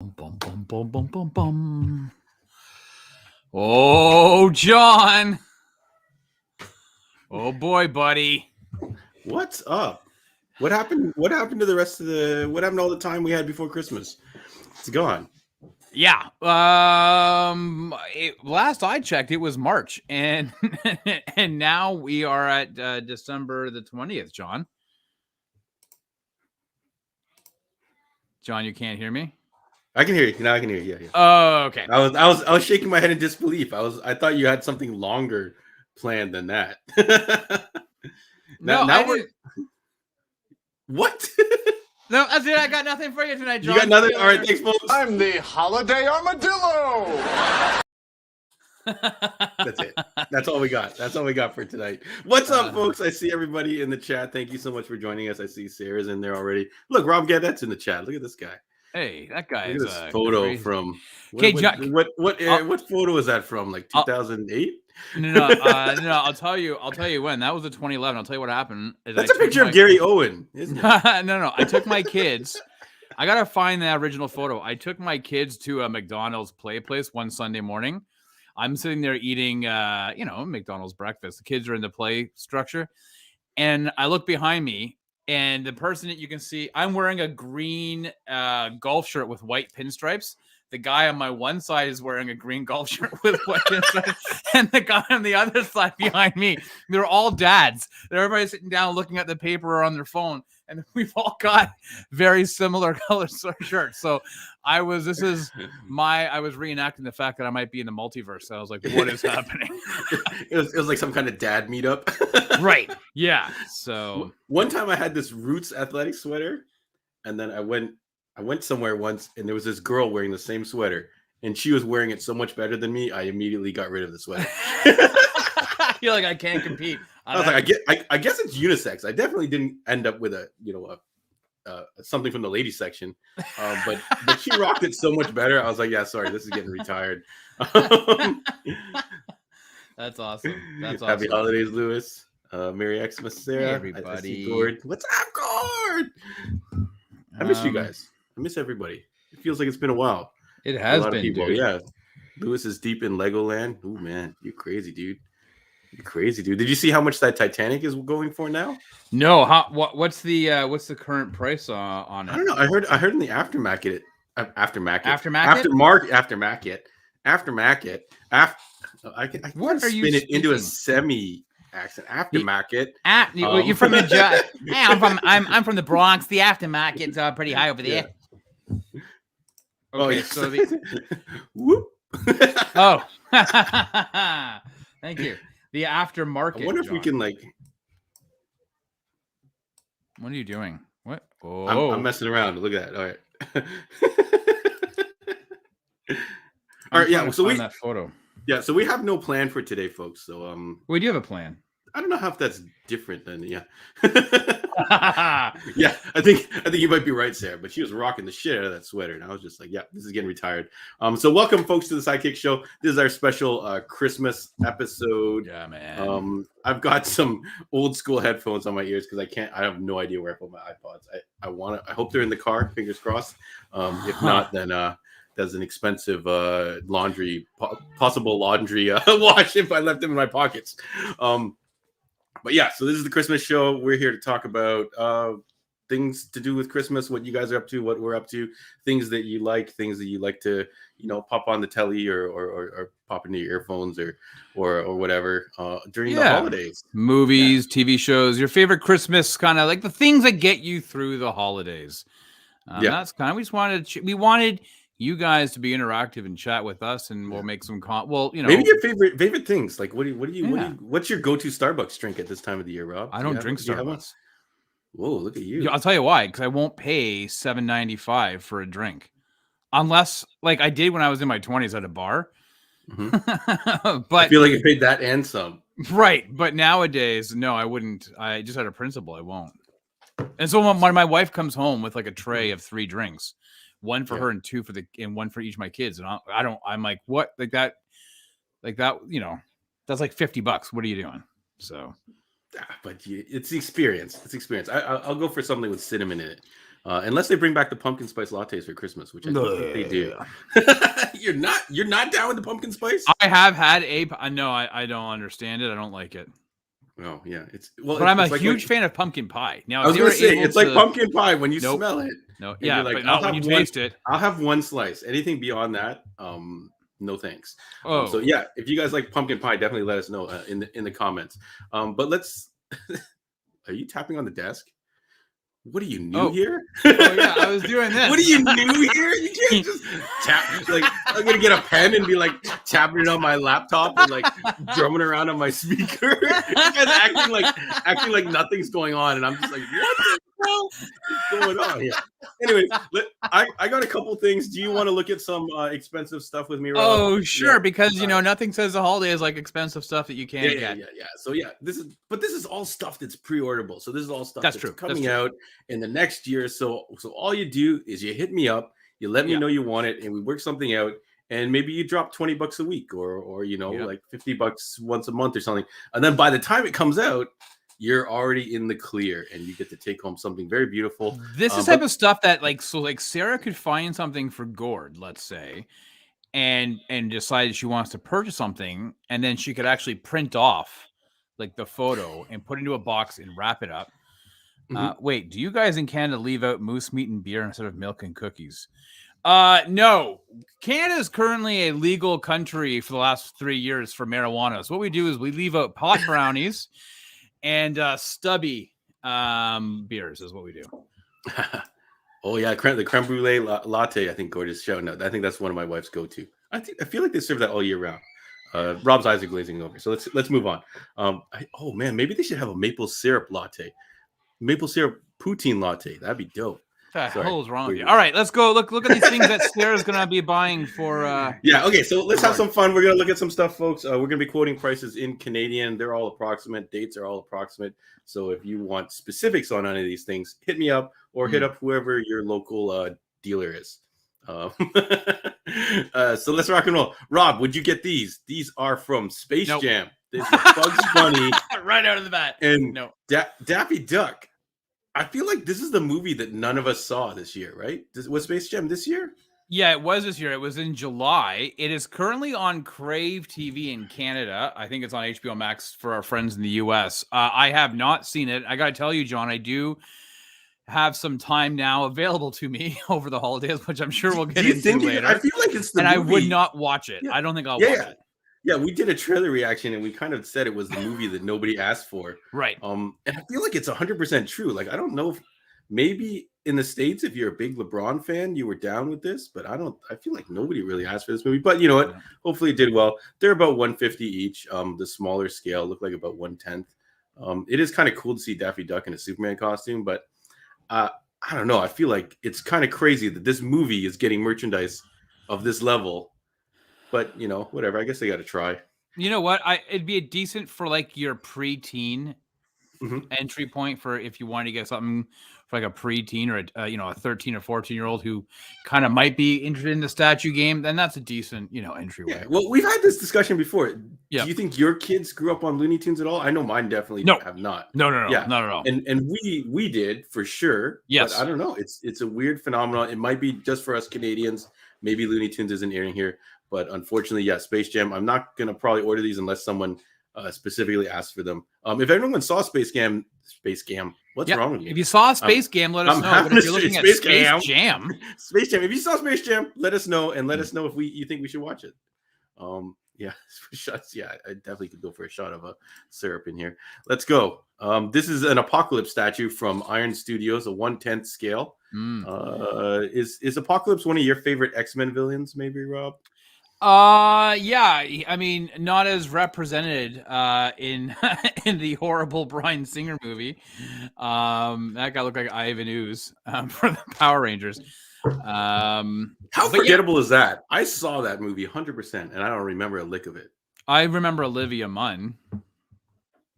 Bum, bum, bum, bum, bum, bum. Oh, John. Oh boy, buddy. What's up? What happened? What happened to the rest of the? What happened to all the time we had before Christmas? It's gone. Yeah. Last I checked, it was March, and and now we are at December the 20th. John. John, you can't hear me? I can hear you. Now I can hear you. Yeah. Oh, okay. I was shaking my head in disbelief. I thought you had something longer planned than that. No, now I we're didn't. What? No, that's it. I got nothing for you tonight, John. You got nothing? All right, thanks, folks. I'm the holiday armadillo. That's it. That's all we got. That's all we got for tonight. What's up, folks? I see everybody in the chat. Thank you so much for joining us. I see Sarah's in there already. Look, Rob Gaddet's in the chat. Look at this guy. Hey, that guy Look is at this photo crazy. from Okay, what photo is that from? Like 2008? No. I'll tell you when. That was the 2011. I'll tell you what happened. That's a picture of Gary Owen, isn't it? No. I took my kids. I gotta find the original photo. I took my kids to a McDonald's play place one Sunday morning. I'm sitting there eating, McDonald's breakfast. The kids are in the play structure, and I look behind me. And the person that you can see, I'm wearing a green golf shirt with white pinstripes. The guy on my one side is wearing a green golf shirt with white pinstripes. And the guy on the other side behind me, they're all dads. Everybody's sitting down looking at the paper or on their phone. And we've all got very similar color shirts. So I was reenacting the fact that I might be in the multiverse. So I was like, what is happening? It was like some kind of dad meetup. Right. Yeah. So one time I had this Roots athletic sweater, and then I went somewhere once, and there was this girl wearing the same sweater, and she was wearing it so much better than me. I immediately got rid of the sweater. You're like, I can't compete. I was like, I guess it's unisex. I definitely didn't end up with a something from the ladies section, but she rocked it so much better. I was like, yeah, sorry, this is getting retired. That's awesome. That's awesome. Happy holidays, Lewis. Merry Xmas, Sarah. Hey, everybody. Gord. What's up, Gord? I miss you guys. I miss everybody. It feels like it's been a while. It has a lot been, of people. dude. Yeah. Lewis is deep in Legoland. Oh man, you're crazy, dude. You're crazy, dude. Did you see how much that Titanic is going for now? No. What's the current price on it? I don't know. I heard in the aftermarket. I can spin it into a semi accent. Aftermarket. You're from the I'm from the Bronx. The aftermarket's pretty high over there. Yeah. Okay, so the whoop. oh, thank you. The aftermarket. I wonder if we can like. What are you doing? What? Oh, I'm messing around. Look at that. All right. All right. Yeah. So that photo. Yeah. So we have no plan for today, folks. So we do have a plan. I don't know how if that's different than yeah. Yeah, I think you might be right, Sarah. But she was rocking the shit out of that sweater, and I was just like, yeah, this is getting retired. So welcome, folks, to the Sidekick Show. This is our special Christmas episode. Yeah, man. I've got some old school headphones on my ears because I have no idea where I put my iPods. I hope they're in the car. Fingers crossed. If not, then that's an expensive possible laundry wash if I left them in my pockets. But yeah, so this is the Christmas show. We're here to talk about things to do with Christmas, what you guys are up to, what we're up to, things that you like to, pop on the telly or pop into your earphones or whatever during the holidays. Movies, TV shows, your favorite Christmas kind of like the things that get you through the holidays. That's kind of we wanted you guys to be interactive and chat with us, and we'll make some maybe your favorite things. Like what's your go-to Starbucks drink at this time of the year, Rob? I don't drink Starbucks. Whoa, look at you. I'll tell you why, because I won't pay $7.95 for a drink unless like I did when I was in my 20s at a bar. Mm-hmm. But I feel like you paid that and some. Right, but nowadays, no, I wouldn't. I just had a principle, I won't. And so when my wife comes home with like a tray of 3 drinks, one for her and 2 and one for each of my kids. And I'm like, what? Like that, that's like $50. What are you doing? So, but it's the experience. I'll go for something with cinnamon in it. Unless they bring back the pumpkin spice lattes for Christmas, which I don't think they do. You're not down with the pumpkin spice? I have had no, I don't understand it. I don't like it. Oh yeah, but I'm a huge fan of pumpkin pie. Now, I was going to say it's like pumpkin pie when you smell it. No, yeah, like, but not when you taste it. I'll have one slice. Anything beyond that, no thanks. Oh, so yeah, if you guys like pumpkin pie, definitely let us know in the comments. But let's. Are you tapping on the desk? What are you new here? Oh yeah, I was doing this. What are you new here? You can't just tap. Like I'm gonna get a pen and be like tapping it on my laptop and like drumming around on my speaker. You guys acting like nothing's going on, and I'm just like, what the hell is going on here? Anyways, I got a couple things. Do you want to look at some expensive stuff with me, Rob? Oh sure, because nothing says the holidays like expensive stuff that you can't get. Yeah. So yeah, this is all stuff that's pre-orderable. So this is all stuff that's true. coming out in the next year. So all you do is you hit me up, you let me know you want it, and we work something out. And maybe you drop $20 a week, or like $50 once a month or something. And then by the time it comes out, you're already in the clear, and you get to take home something very beautiful. This is type of stuff that like Sarah could find something for Gord, let's say, and decide she wants to purchase something, and then she could actually print off like the photo and put it into a box and wrap it up. Wait, do you guys in Canada leave out moose meat and beer instead of milk and cookies? No. Canada is currently a legal country for the last 3 years for marijuana. So what we do is we leave out pot brownies and stubby beers is what we do. Oh yeah, the creme brulee latte. I think Gordon's shouting out. I think that's one of my wife's go-to. I feel like they serve that all year round. Rob's eyes are glazing over. So let's move on. Oh man, maybe they should have a maple syrup latte, maple syrup poutine latte. That'd be dope. What the hell is wrong with you? All right, let's go look at these things that Sarah's gonna be buying for. Yeah. Okay. So let's have some fun. We're gonna look at some stuff, folks. We're gonna be quoting prices in Canadian. They're all approximate. Dates are all approximate. So if you want specifics on any of these things, hit me up or hit up whoever your local dealer is. So let's rock and roll. Rob, would you get these? These are from Space Jam. This is Bugs Bunny right out of the bat. And Daffy Duck. I feel like this is the movie that none of us saw this year, right? Was Space Jam this year? Yeah, it was this year. It was in July. It is currently on Crave TV in Canada. I think it's on HBO Max for our friends in the US. I have not seen it. I got to tell you, John, I do have some time now available to me over the holidays, which I'm sure we'll get into later. I feel like it's the movie. I would not watch it. Yeah. I don't think I'll watch it. Yeah, we did a trailer reaction and we kind of said it was the movie that nobody asked for. Right. And I feel like it's 100% true. Like, I don't know if maybe in the States, if you're a big LeBron fan, you were down with this, but I feel like nobody really asked for this movie. But you know what? Hopefully it did well. They're about 150 each. The smaller scale looked like about 1/10. It is kind of cool to see Daffy Duck in a Superman costume, but I don't know. I feel like it's kind of crazy that this movie is getting merchandise of this level. But, whatever. I guess they got to try. You know what? It'd be a decent for like your preteen entry point for if you wanted to get something for like a preteen or a 13 or 14-year-old who kind of might be interested in the statue game. Then that's a decent, entryway. Yeah. Well, we've had this discussion before. Yeah. Do you think your kids grew up on Looney Tunes at all? I know mine definitely have not. No, yeah. Not at all. And we did for sure. Yes. But I don't know. It's a weird phenomenon. It might be just for us Canadians. Maybe Looney Tunes isn't airing here. But unfortunately, Space Jam. I'm not going to probably order these unless someone specifically asks for them. If anyone saw Space Jam, what's wrong with you? If you saw Space Jam, let us know. But if you're looking at Space Jam. If you saw Space Jam, let us know. And let us know if you think we should watch it. Shots. Yeah, I definitely could go for a shot of a syrup in here. Let's go. This is an Apocalypse statue from Iron Studios, a 1/10 scale. Is Apocalypse one of your favorite X-Men villains, maybe, Rob? Yeah. I mean, not as represented in the horrible Bryan Singer movie. That guy looked like Ivan Ooze for the Power Rangers. How forgettable is that? I saw that movie 100%, and I don't remember a lick of it. I remember Olivia Munn.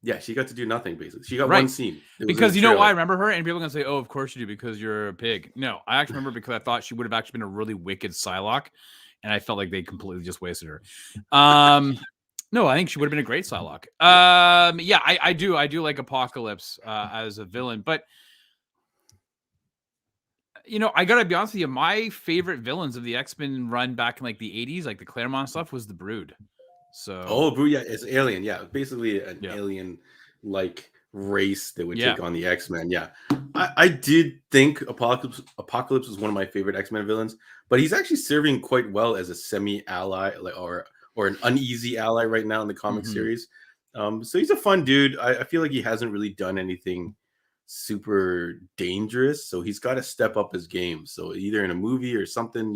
Yeah, she got to do nothing, basically. She got one scene. Because why I remember her, and people are going to say, oh, of course you do, because you're a pig. No, I actually remember because I thought she would have actually been a really wicked Psylocke, and I felt like they completely just wasted her. No, I think she would have been a great Psylocke. I do like Apocalypse as a villain, but I gotta be honest with you. My favorite villains of the X-Men run back in like the 80s, like the Claremont stuff, was the Brood. So Boo, yeah, it's alien. Yeah, basically an yeah, alien like race that would yeah, take on the X-Men. Yeah, I did think Apocalypse was one of my favorite X-Men villains, but he's actually serving quite well as a semi-ally, like, or an uneasy ally right now in the comic hmm series. So he's a fun dude. I feel like he hasn't really done anything super dangerous, so he's got to step up his game. So either in a movie or something,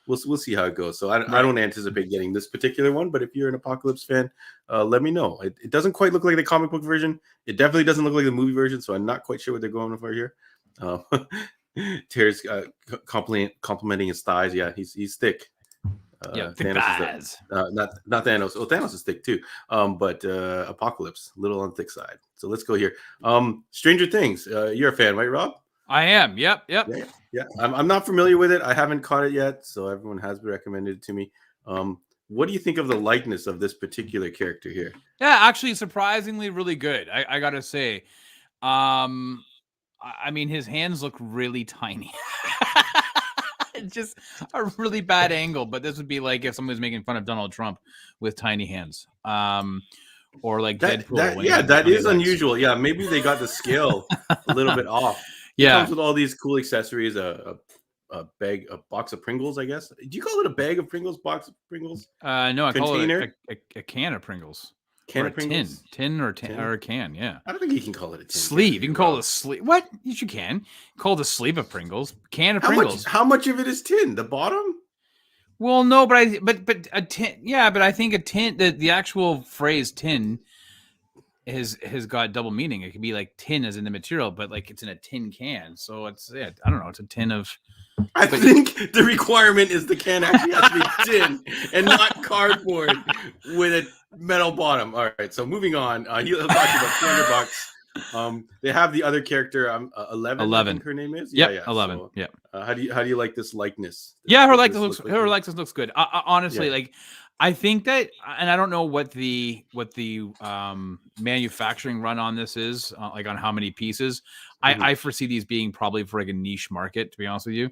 we'll see how it goes. So I right. don't anticipate getting this particular one, but if you're an Apocalypse fan, let me know. It doesn't quite look like the comic book version. It definitely doesn't look like the movie version, so I'm not quite sure what they're going for here. Terry's complimenting his thighs. Yeah, he's thick. Thick Thanos thighs. not Thanos. Oh, Thanos is thick too. But Apocalypse, a little on the thick side. So let's go here. Stranger Things. You're a fan, right, Rob? I am. Yep. Yeah. I'm not familiar with it. I haven't caught it yet, so everyone has recommended it to me. What do you think of the likeness of this particular character here? Yeah, actually, surprisingly, really good. I gotta say. I mean, his hands look really tiny. It's just a really bad angle, but this would be like if someone was making fun of Donald Trump with tiny hands. Or like Deadpool. That is unusual. Yeah, maybe they got the scale a little bit off. It comes with all these cool accessories, a box of Pringles, I guess. Do you call it a bag of Pringles, box of Pringles? No, I call it a can of Pringles. Can or of Pringles? Tin or a can, yeah. I don't think you can call it a tin. Sleeve. You can call it a sleeve. What? Yes, you can. Call it a sleeve of Pringles. Can of Pringles. How much of it is tin? The bottom? Well, no, but a tin. Yeah, but I think a tin. The actual phrase tin has got double meaning. It could be like tin as in the material, but like it's in a tin can. So it's I don't know. It's a tin of. I think the requirement is the can actually has to be tin and not cardboard with a metal bottom. All right, so moving on. He'll talk about $200. They have the other character. 11. 11. I think her name is. Yeah. 11. So, yeah. How do you like this likeness? Yeah, her likeness looks good. Honestly, Yeah. like I think that, and I don't know what the manufacturing run on this is, like on how many pieces. I foresee these being probably for like a niche market, to be honest with you.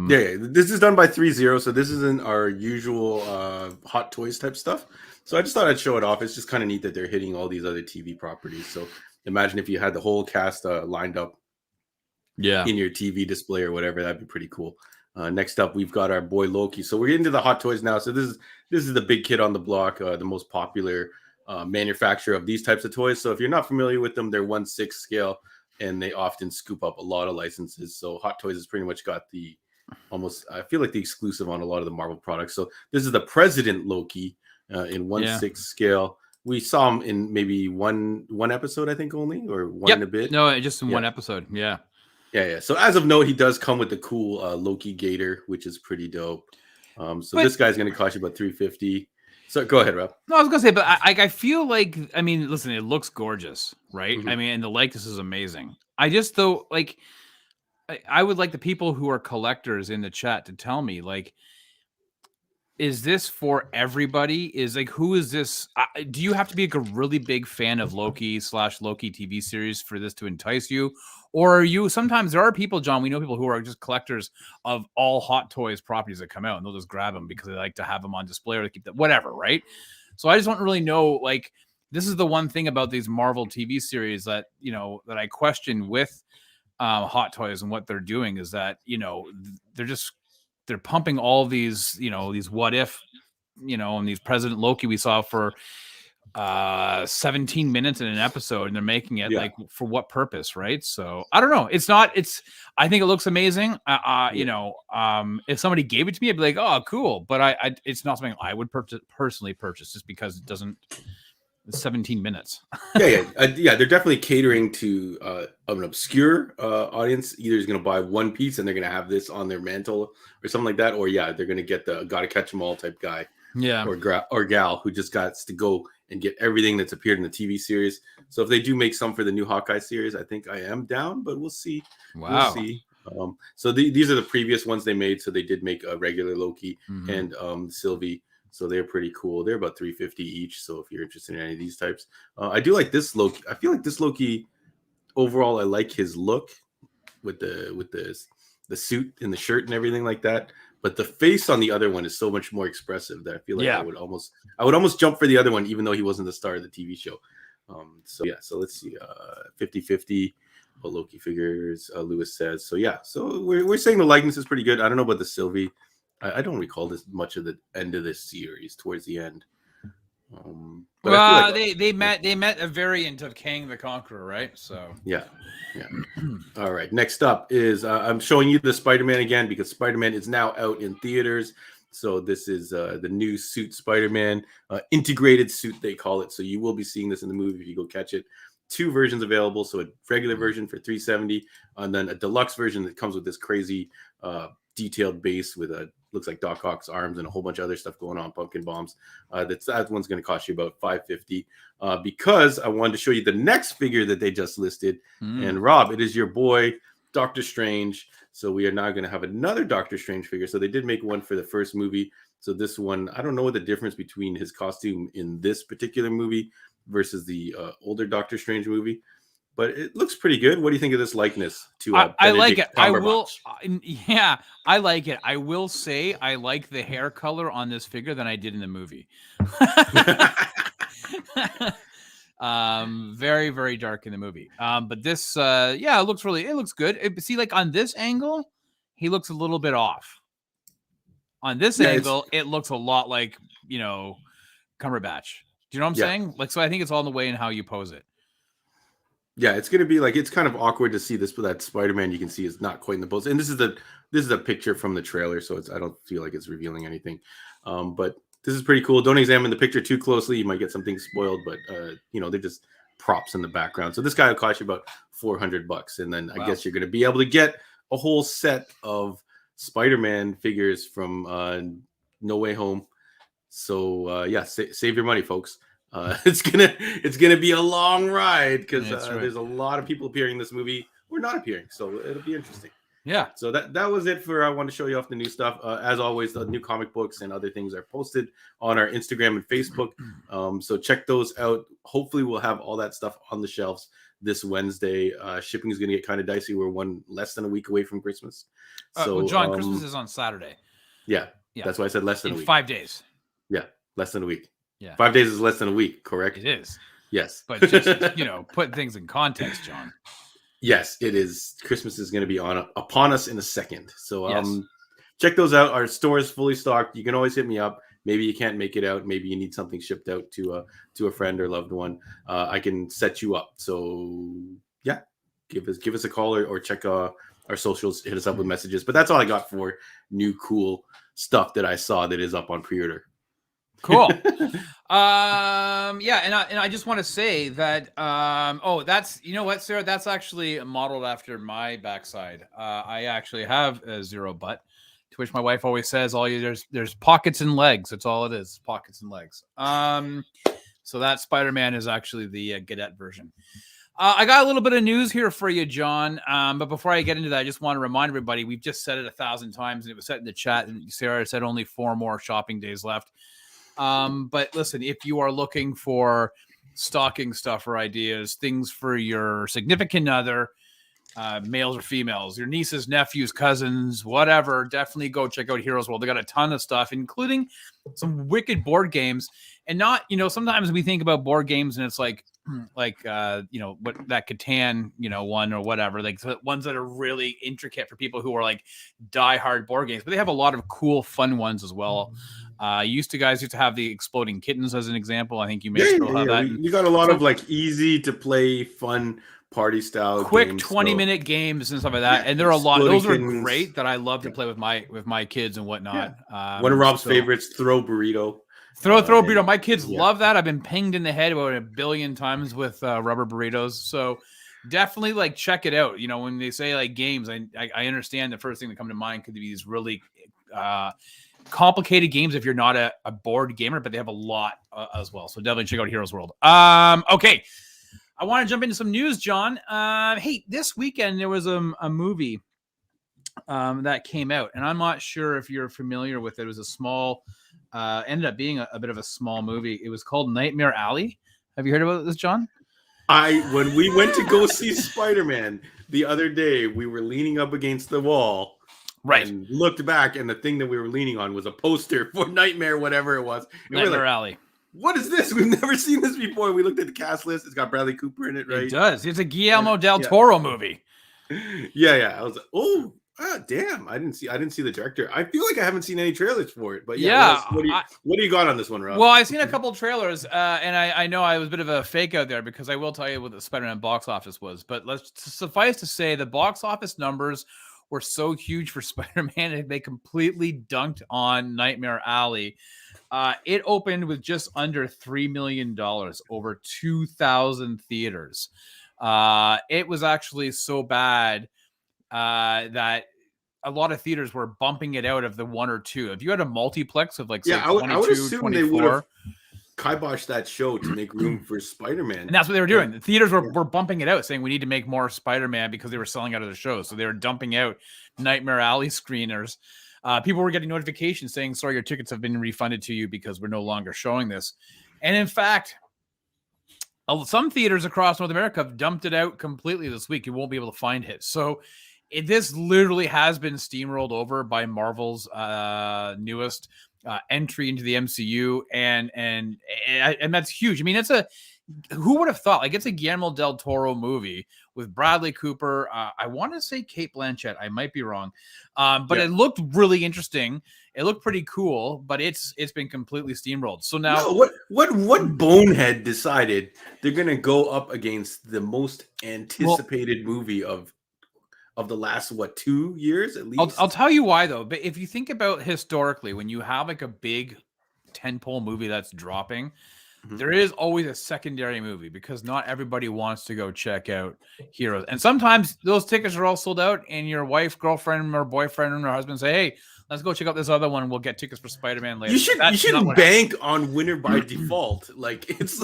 This is done by 3-0, so this isn't our usual Hot Toys type stuff. So I just thought I'd show it off. It's just kind of neat that they're hitting all these other TV properties. So imagine if you had the whole cast lined up in your TV display or whatever. That'd be pretty cool. Next up, we've got our boy Loki. So we're getting to the Hot Toys now. So this is the big kid on the block, the most popular manufacturer of these types of toys. So if you're not familiar with them, they're 1/6 scale, and they often scoop up a lot of licenses. So Hot Toys has pretty much got I feel like the exclusive on a lot of the Marvel products. So this is the President Loki in 1/6 scale. We saw him in maybe one episode, I think, only, or one in a bit. No, just in one episode. Yeah. Yeah. So as of note, he does come with the cool Loki Gator, which is pretty dope. This guy's going to cost you about $350. So go ahead, Rob. No, I was gonna say, but I feel like, I mean, listen, it looks gorgeous, right? Mm-hmm. I mean, and the likeness is amazing. I just though, like, I would like the people who are collectors in the chat to tell me, like, is this for everybody? Who is this? Do you have to be like a really big fan of Loki / Loki TV series for this to entice you? Or are you, sometimes there are people, John, we know people who are just collectors of all Hot Toys properties that come out, and they'll just grab them because they like to have them on display or to keep them, whatever, right? So I just don't really know, like, this is the one thing about these Marvel TV series that, that I question with Hot Toys and what they're doing is that, they're pumping all these, these what if, and these President Loki we saw for 17 minutes in an episode, and they're making it like for what purpose, right? So I don't know. I think it looks amazing. If somebody gave it to me, I'd be like, oh, cool. But it's not something I would personally purchase just because it doesn't. 17 minutes. They're definitely catering to an obscure audience. Either is going to buy one piece and they're going to have this on their mantle or something like that, or they're going to get the gotta catch 'em all type guy, or gal who just got to go and get everything that's appeared in the TV series. So if they do make some for the new Hawkeye series, I think I am down, but we'll see. Wow. We'll see. So these are the previous ones they made. So they did make a regular Loki and Sylvie. So they're pretty cool. They're about $350 each. So if you're interested in any of these types, I do like this Loki. I feel like this Loki overall, I like his look with the suit and the shirt and everything like that. But the face on the other one is so much more expressive that I feel like I would almost jump for the other one, even though he wasn't the star of the TV show. So let's see, 50-50. What Loki figures, Lewis says. So yeah, so we're saying the likeness is pretty good. I don't know about the Sylvie. I don't recall this much of the end of this series towards the end. But well, they met a variant of Kang the Conqueror, right? So yeah. All right. Next up is I'm showing you the Spider-Man again because Spider-Man is now out in theaters. So this is the new suit Spider-Man, integrated suit they call it. So you will be seeing this in the movie if you go catch it. 2 versions available. So a regular version for $370, and then a deluxe version that comes with this crazy detailed base with looks like Doc Ock's arms and a whole bunch of other stuff going on, pumpkin bombs. That one's going to cost you about $550. Because I wanted to show you the next figure that they just listed. And Rob, it is your boy Doctor Strange. So we are now going to have another Doctor Strange figure. So they did make one for the first movie. So this one, I don't know what the difference between his costume in this particular movie versus the older Doctor Strange movie, but it looks pretty good. What do you think of this likeness to I like it. I like it. I will say I like the hair color on this figure than I did in the movie. Very, very dark in the movie. But this it looks good. See, like on this angle, he looks a little bit off. On this angle, it looks a lot like, Cumberbatch. Do you know what I'm saying? Like, so I think it's all in the way in how you pose it. Yeah, it's going to be like, it's kind of awkward to see this, but that Spider-Man you can see is not quite in the pose. And this is a picture from the trailer, so I don't feel like it's revealing anything. But this is pretty cool. Don't examine the picture too closely. You might get something spoiled, but they're just props in the background. So this guy will cost you about $400. And then I guess you're going to be able to get a whole set of Spider-Man figures from No Way Home. So save your money, folks. It's gonna be a long ride because there's a lot of people appearing in this movie. We're not appearing, so it'll be interesting. Yeah. So that was it for I want to show you off the new stuff. As always, the new comic books and other things are posted on our Instagram and Facebook. So check those out. Hopefully, we'll have all that stuff on the shelves this Wednesday. Shipping is going to get kind of dicey. We're less than a week away from Christmas. So, John, Christmas is on Saturday. Yeah, that's why I said less than a week. 5 days. Yeah, less than a week. Yeah, 5 days is less than a week, correct? It is. Yes. But just, put things in context, John. Yes, it is. Christmas is going to be upon us in a second. So check those out. Our store is fully stocked. You can always hit me up. Maybe you can't make it out. Maybe you need something shipped out to a friend or loved one. I can set you up. So yeah, give us a call or check our socials. Hit us up with messages. But that's all I got for new cool stuff that I saw that is up on pre-order. Cool. And I just want to say that that's, you know what, Sarah, that's actually modeled after my backside. I actually have a 0 butt, to which my wife always says there's pockets and legs. That's all it is, pockets and legs. So that Spider-Man is actually the Gadette version. I got a little bit of news here for you, John. But before I get into that, I just want to remind everybody, we've just said it 1,000 times, and it was said in the chat, and Sarah said only 4 more shopping days left. But listen, if you are looking for stocking stuffer ideas, things for your significant other, males or females, your nieces, nephews, cousins, whatever, definitely go check out Heroes World. They got a ton of stuff, including some wicked board games. And not, sometimes we think about board games and it's like what that Catan, one or whatever, like ones that are really intricate for people who are like diehard board games, but they have a lot of cool, fun ones as well. Guys used to have the Exploding Kittens as an example. I think you may still have that. You got a lot of like easy to play, fun party style, quick games, 20-minute games and stuff like that. And there are a lot. Those are great that I love to play with my kids and whatnot. One of Rob's favorites, Throw Burrito. Throw burrito. My kids love that. I've been pinged in the head about 1 billion times with rubber burritos. So definitely check it out. When they say games, I understand the first thing that come to mind could be these really complicated games if you're not a board gamer, but they have a lot as well. So definitely check out Heroes World. Okay. I want to jump into some news, John. Hey, this weekend there was a movie that came out, and I'm not sure if you're familiar with it. It was a small, ended up being a bit of a small movie. It was called Nightmare Alley. Have you heard about this, John? When we went to go see Spider-Man the other day, we were leaning up against the wall, Right. and looked back, and the thing that we were leaning on was a poster for Nightmare, whatever it was. And Nightmare we're like, Alley. what is this? We've never seen this before. We looked at the cast list. It's got Bradley Cooper in it, right? It does. It's a Guillermo del Yeah. Toro movie. Yeah. I was like, oh, damn. I didn't see the director. I feel like I haven't seen any trailers for it. But what do you got on this one, Rob? Well, I've seen a couple trailers, and I know I was a bit of a fake out there because I will tell you what the Spider-Man box office was. But let's suffice to say the box office numbers were so huge for Spider-Man, they completely dunked on Nightmare Alley. It opened with just under $3 million, over 2,000 theaters. It was actually so bad that a lot of theaters were bumping it out of the 1 or 2. If you had a multiplex of like, say, I would assume 24, they would have kiboshed that show to make room for Spider-Man. And that's what they were doing. The theaters were bumping it out, saying we need to make more Spider-Man because they were selling out of the shows. So they were dumping out Nightmare Alley screeners. People were getting notifications saying, sorry, your tickets have been refunded to you because we're no longer showing this. And in fact, some theaters across North America have dumped it out completely this week. You won't be able to find it. So this literally has been steamrolled over by Marvel's newest entry into the MCU, and that's huge. I mean, who would have thought? Like, it's a Guillermo del Toro movie with Bradley Cooper. I want to say Cate Blanchett. I might be wrong, but it looked really interesting. It looked pretty cool, but it's been completely steamrolled. So now, what bonehead decided they're gonna go up against the most anticipated movie of the last 2 years at least? I'll tell you why though. But if you think about historically, when you have like a big tentpole movie that's dropping, there is always a secondary movie because not everybody wants to go check out Heroes. And sometimes those tickets are all sold out, and your wife, girlfriend, or boyfriend, or husband say, hey, let's go check out this other one. We'll get tickets for Spider-Man later. You shouldn't bank on winner by default. Like it's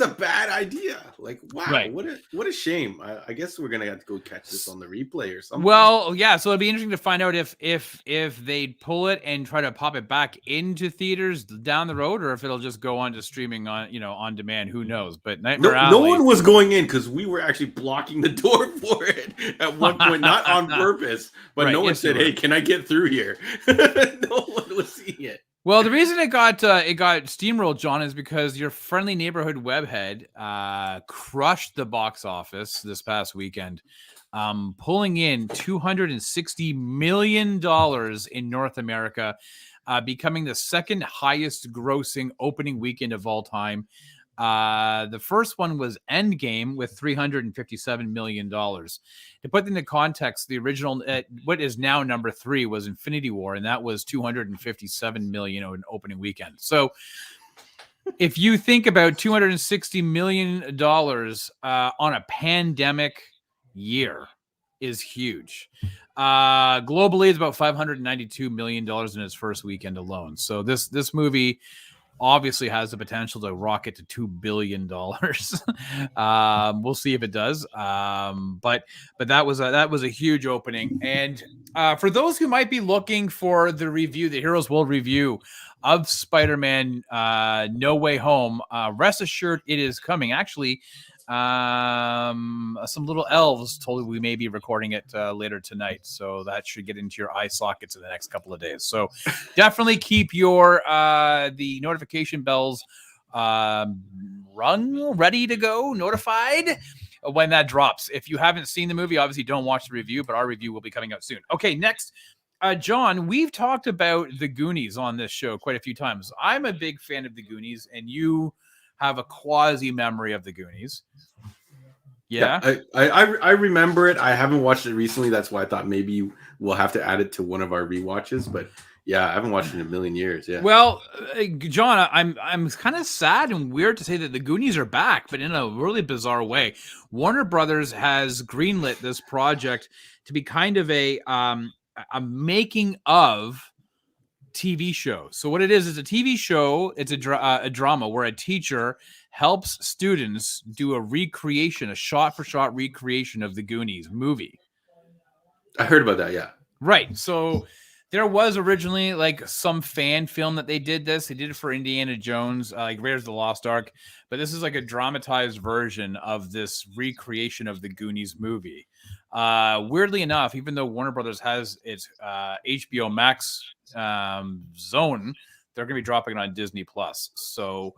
a bad idea. Like, wow, right. What a shame. I guess we're gonna have to go catch this on the replay or something. Well, yeah. So it'd be interesting to find out if they pull it and try to pop it back into theaters down the road, or if it'll just go on to streaming on demand. Who knows? But Nightmare Alley, no one was going in because we were actually blocking the door for it at one point, not on purpose, but right. No one said, "Hey, can I get through here?" No one was seeing it. Well, the reason it got steamrolled, John, is because your friendly neighborhood webhead crushed the box office this past weekend, pulling in $260 million in North America, becoming the second highest grossing opening weekend of all time. The first one was Endgame with $357 million. To put into context, the original, what is now number 3, was Infinity War, and that was $257 million in opening weekend. So if you think about $260 million on a pandemic year is huge. Globally, it's about $592 million in its first weekend alone. So this movie obviously has the potential to rocket to $2 billion. We'll see if it does. But that was a huge opening. And for those who might be looking for the Heroes World review of Spider-Man No Way Home, rest assured it is coming. Actually, some little elves told me we may be recording it later tonight, so that should get into your eye sockets in the next couple of days. So definitely keep your the notification bells ready to go, notified when that drops. If you haven't seen the movie, obviously don't watch the review, but our review will be coming out soon. Okay, next, John, we've talked about the Goonies on this show quite a few times. I'm a big fan of the Goonies, and you have a quasi memory of the Goonies. Yeah, I remember it. I haven't watched it recently. That's why I thought maybe we'll have to add it to one of our rewatches. But yeah, I haven't watched it in a million years. Yeah. Well, John, I'm kind of sad and weird to say that the Goonies are back, but in a really bizarre way. Warner Brothers has greenlit this project to be kind of a making of TV show. So what it is a TV show. It's a drama where a teacher helps students do a shot-for-shot recreation of the Goonies movie. I heard about that. Yeah. Right. So there was originally like some fan film that they did this. They did it for Indiana Jones, like Raiders of the Lost Ark. But this is like a dramatized version of this recreation of the Goonies movie. Weirdly enough, even though Warner Brothers has its HBO Max zone, they're going to be dropping it on Disney Plus. So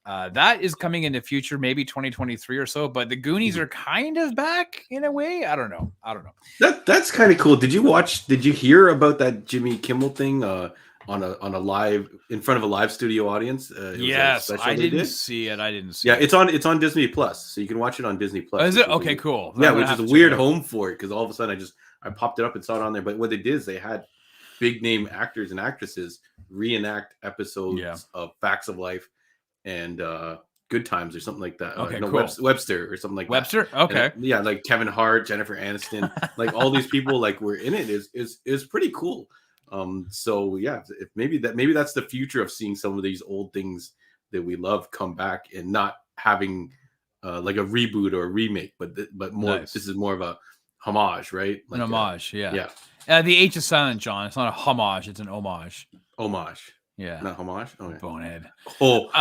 that is coming in the future, maybe 2023 or so. But the Goonies are kind of back in a way. I don't know. That's kind of cool. Did you hear about that Jimmy Kimmel thing on a live in front of a live studio audience? Yes, I didn't see it. Yeah, it's on Disney Plus, so you can watch it on Disney Plus. Oh, is it? Okay, cool. Yeah, which is a weird home for it because all of a sudden I popped it up and saw it on there. But what they did is they had big name actors and actresses reenact episodes of Facts of Life and Good Times or something like that. Okay, no, cool. Webster or something like Webster? that. Okay. And, like Kevin Hart, Jennifer Aniston, like all these people like were in it is pretty cool. So yeah, if maybe that's the future of seeing some of these old things that we love come back and not having like a reboot or a remake, but more. Nice. This is more of a homage, right? Like an homage, yeah. Yeah. The H is silent, John. It's not a homage; it's an homage. Homage. Yeah. Not homage? Okay. Bonehead. Homage.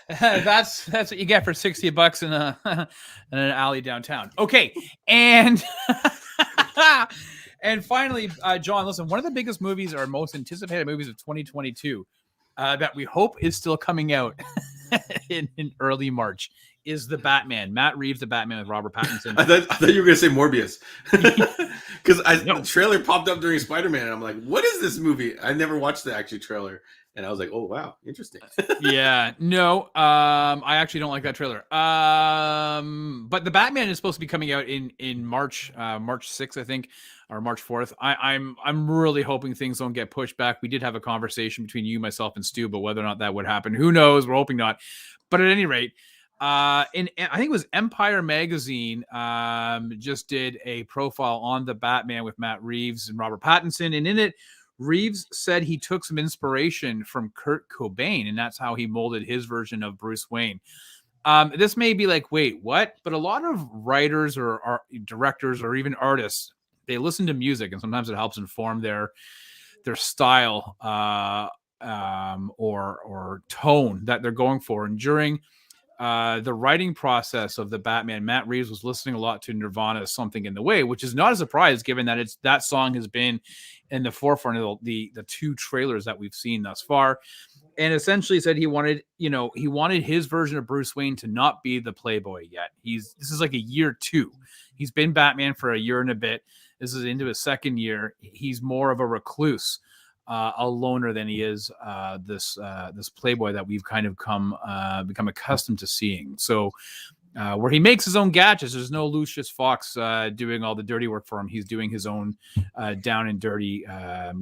That's what you get for $60 in an alley downtown. Okay. And and finally, John, listen, one of the biggest movies or most anticipated movies of 2022 that we hope is still coming out in early March is The Batman. Matt Reeves, The Batman with Robert Pattinson. I thought you were going to say Morbius. Because the trailer popped up during Spider-Man, and I'm like, what is this movie? I never watched the actual trailer. And I was like, oh, wow, interesting. Yeah, no, I actually don't like that trailer. But The Batman is supposed to be coming out in March 6th, I think, or March 4th. I'm really hoping things don't get pushed back. We did have a conversation between you, myself, and Stu, but whether or not that would happen, who knows? We're hoping not. But at any rate, I think it was Empire Magazine just did a profile on The Batman with Matt Reeves and Robert Pattinson, and in it, Reeves said he took some inspiration from Kurt Cobain, and that's how he molded his version of Bruce Wayne. This may be like, wait, what? But a lot of writers or directors or even artists, they listen to music, and sometimes it helps inform their style or tone that they're going for. And during the writing process of The Batman, Matt Reeves was listening a lot to Nirvana's Something in the Way, which is not a surprise given that that song has been in the forefront of the two trailers that we've seen thus far. And essentially said he wanted his version of Bruce Wayne to not be the playboy yet. This is like a year 2. He's been Batman for a year and a bit. This is into his second year. He's more of a recluse, a loner than he is this playboy that we've kind of become accustomed to seeing. So where he makes his own gadgets, there's no Lucius Fox doing all the dirty work for him. He's doing his own down and dirty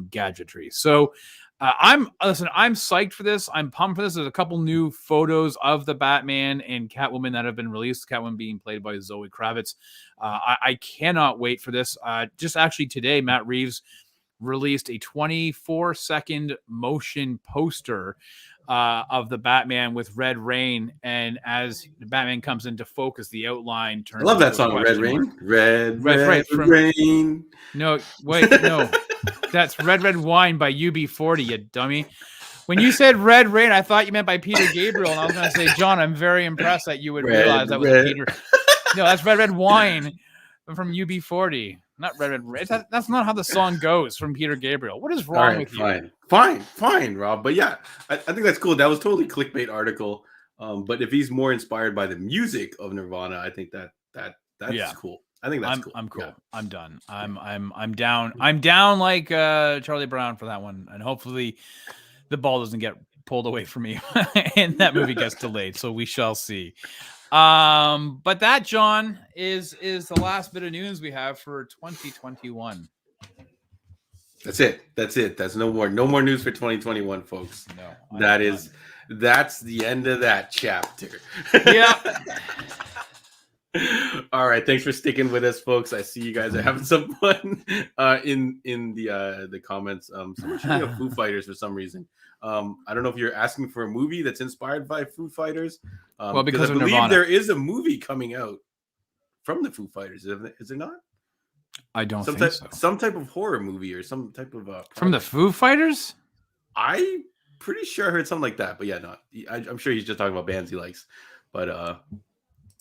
gadgetry. So I'm psyched for this. I'm pumped for this. There's a couple new photos of the Batman and Catwoman that have been released. Catwoman being played by Zoe Kravitz. I cannot wait for this. Just actually today, Matt Reeves released a 24-second motion poster of the Batman with Red Rain, and as the Batman comes into focus, the outline turns. I love that song, Red Rain. Red Rain. No, wait, no, that's Red Red Wine by UB40, you dummy. When you said Red Rain, I thought you meant by Peter Gabriel, and I was going to say, John, I'm very impressed that you would realize that was Peter. No, that's Red Red Wine from UB40. Not Red Red. That's not how the song goes from Peter Gabriel. What is wrong with you? Fine, Rob. But yeah, I think that's cool. That was totally clickbait article. But if he's more inspired by the music of Nirvana, I think that's cool. I think that's cool. I'm cool. Yeah. I'm done. I'm down. I'm down like Charlie Brown for that one, and hopefully the ball doesn't get pulled away from me and that movie gets delayed. So we shall see. But that, John, is the last bit of news we have for 2021. That's it. That's no more news for 2021, folks. No. That's the end of that chapter. Yeah. All right. Thanks for sticking with us, folks. I see you guys are having some fun in the comments. Someone showing up Foo Fighters for some reason. I don't know if you're asking for a movie that's inspired by Foo Fighters. Well, because I of believe Nirvana. there is a movie coming out from the Foo Fighters. Is there not? I don't think so. Some type of horror movie or some type of from the Foo Fighters? I'm pretty sure I heard something like that. But yeah, no, I'm sure he's just talking about bands he likes. But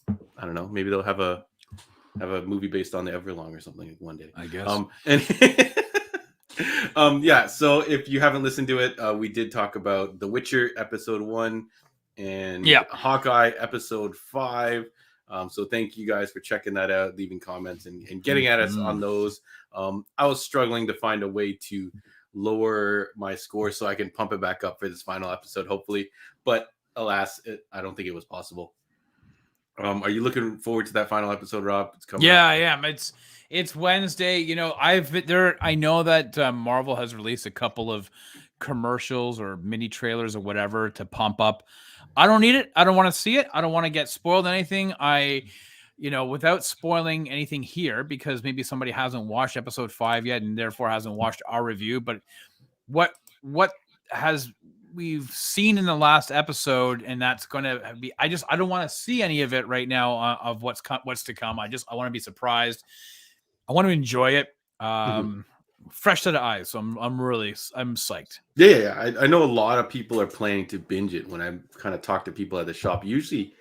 I don't know. Maybe they'll have a movie based on the Everlong or something one day. I guess. And yeah. So if you haven't listened to it, we did talk about The Witcher episode 1 and Hawkeye episode 5. So thank you guys for checking that out, leaving comments and getting at us on those. I was struggling to find a way to lower my score so I can pump it back up for this final episode, hopefully. But alas, I don't think it was possible. Are you looking forward to that final episode, Rob? It's coming up. I am. It's Wednesday. You know, I know that Marvel has released a couple of commercials or mini trailers or whatever to pump up. I don't need it. I don't want to see it. I don't want to get spoiled anything. Without spoiling anything here, because maybe somebody hasn't watched episode 5 yet and therefore hasn't watched our review. But what we've seen in the last episode, and that's going to be, I don't want to see any of it right now of what's to come. I want to be surprised. I want to enjoy it. Fresh set of eyes. So I'm psyched. Yeah. I know a lot of people are planning to binge it. When I kind of talk to people at the shop, usually,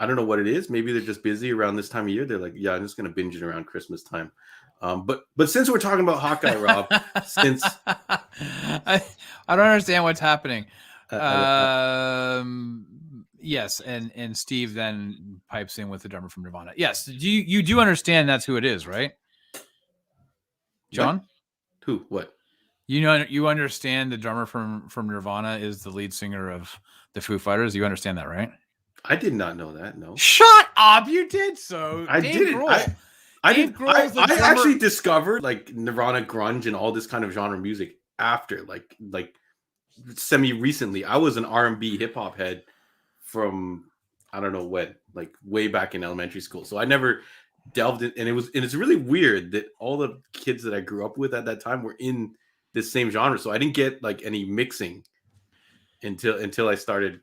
I don't know what it is. Maybe they're just busy around this time of year. They're like, yeah, I'm just going to binge it around Christmas time. But since we're talking about Hawkeye, Rob, since I don't understand what's happening. Yes, and Steve then pipes in with the drummer from Nirvana. Yes, you do understand that's who it is, right, John? What? Who? What? You understand the drummer from Nirvana is the lead singer of the Foo Fighters. You understand that, right? I did not know that. No. Shut up! You did so. I didn't. I actually discovered like Nirvana grunge and all this kind of genre music after like semi recently. I was an R&B hip hop head from I don't know when, like way back in elementary school. So I never delved in, and it's really weird that all the kids that I grew up with at that time were in this same genre. So I didn't get like any mixing until I started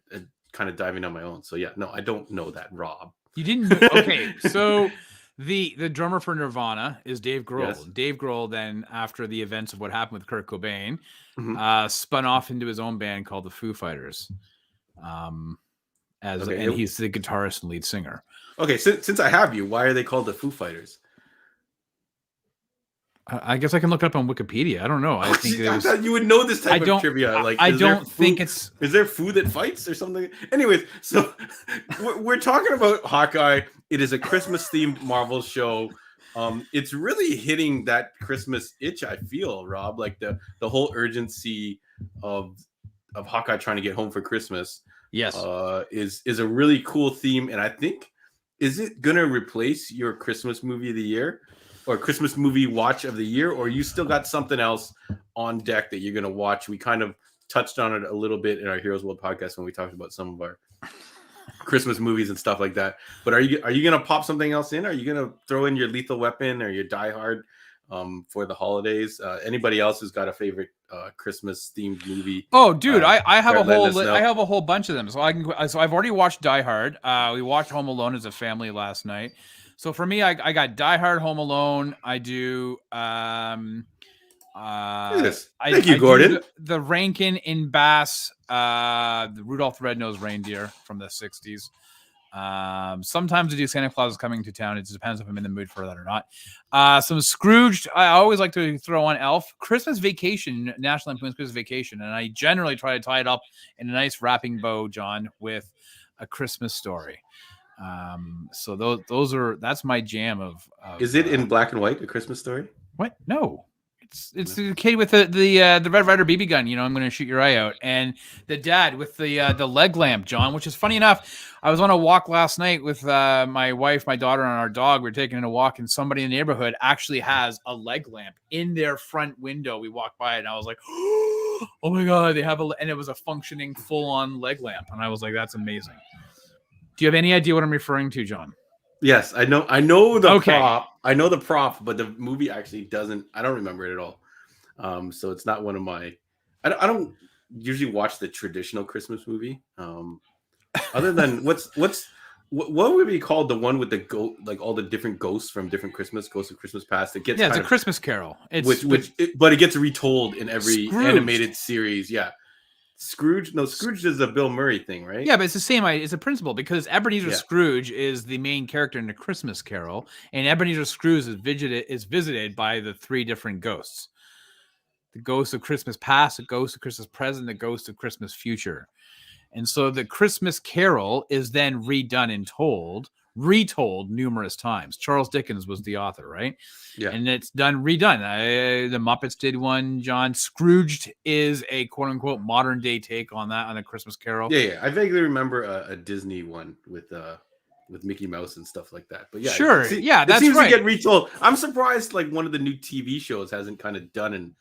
kind of diving on my own. So yeah, no, I don't know that, Rob. You didn't know? Okay, so the drummer for Nirvana is Dave Grohl. Yes. Dave Grohl then, after the events of what happened with Kurt Cobain, spun off into his own band called the Foo Fighters. And he's the guitarist and lead singer. Okay, since I have you, why are they called the Foo Fighters? I guess I can look it up on Wikipedia. I don't know. I thought you would know this type of trivia. Like, I don't think it's. Is there food that fights or something? Anyways, so we're talking about Hawkeye. It is a Christmas-themed Marvel show. It's really hitting that Christmas itch. I feel, Rob, like the whole urgency of Hawkeye trying to get home for Christmas. Yes, is a really cool theme, and I think is it gonna replace your Christmas movie of the year? Or Christmas movie watch of the year, or you still got something else on deck that you're going to watch? We kind of touched on it a little bit in our Heroes World podcast when we talked about some of our Christmas movies and stuff like that. But are you going to pop something else in? Are you going to throw in your Lethal Weapon or your Die Hard for the holidays? Anybody else who's got a favorite Christmas themed movie? Oh, dude, I have I have a whole bunch of them. So I've already watched Die Hard. We watched Home Alone as a family last night. So for me, I got Die Hard, Home Alone. I do. Thank you, Gordon. The Rankin in Bass, the Rudolph the Red-Nosed Reindeer from the 60s. Sometimes I do Santa Claus is Coming to Town. It just depends if I'm in the mood for that or not. Some Scrooged. I always like to throw on Elf. Christmas Vacation, National Lampoon's Christmas Vacation, and I generally try to tie it up in a nice wrapping bow, John, with A Christmas Story. So that's my jam of is it in black and white, A Christmas Story? What? No. It's the kid with the Red Ryder BB gun, I'm going to shoot your eye out, and the dad with the leg lamp, John, which is funny enough. I was on a walk last night with my wife, my daughter, and our dog. We were taking a walk, and somebody in the neighborhood actually has a leg lamp in their front window. We walked by it, and I was like, oh my God, they have and it was a functioning full-on leg lamp. And I was like, that's amazing. Do you have any idea what I'm referring to, John? Yes, I know the prop. I know the prop, but the movie actually doesn't. I don't remember it at all. So it's not one of my. I don't usually watch the traditional Christmas movie. Other than what would be called the one with the like all the different ghosts from different Ghosts of Christmas Past. It gets it's a Christmas Carol. But it gets retold in every animated series. Yeah. Scrooge? No, Scrooge is a Bill Murray thing, right? Yeah, but it's the same. It's a principle because Ebenezer Yeah. Scrooge is the main character in the Christmas Carol, and Ebenezer Scrooge is visited by the three different ghosts: the ghost of Christmas past, the ghost of Christmas present, the ghost of Christmas future. And so the Christmas Carol is then redone and retold numerous times. Charles Dickens was the author, right? Yeah. And it's redone. The Muppets did one, John. Scrooged is a quote unquote modern day take on that, on a Christmas Carol. Yeah. I vaguely remember a Disney one with Mickey Mouse and stuff like that. But yeah, sure. That's seems right. to get retold. I'm surprised like one of the new TV shows hasn't kind of done an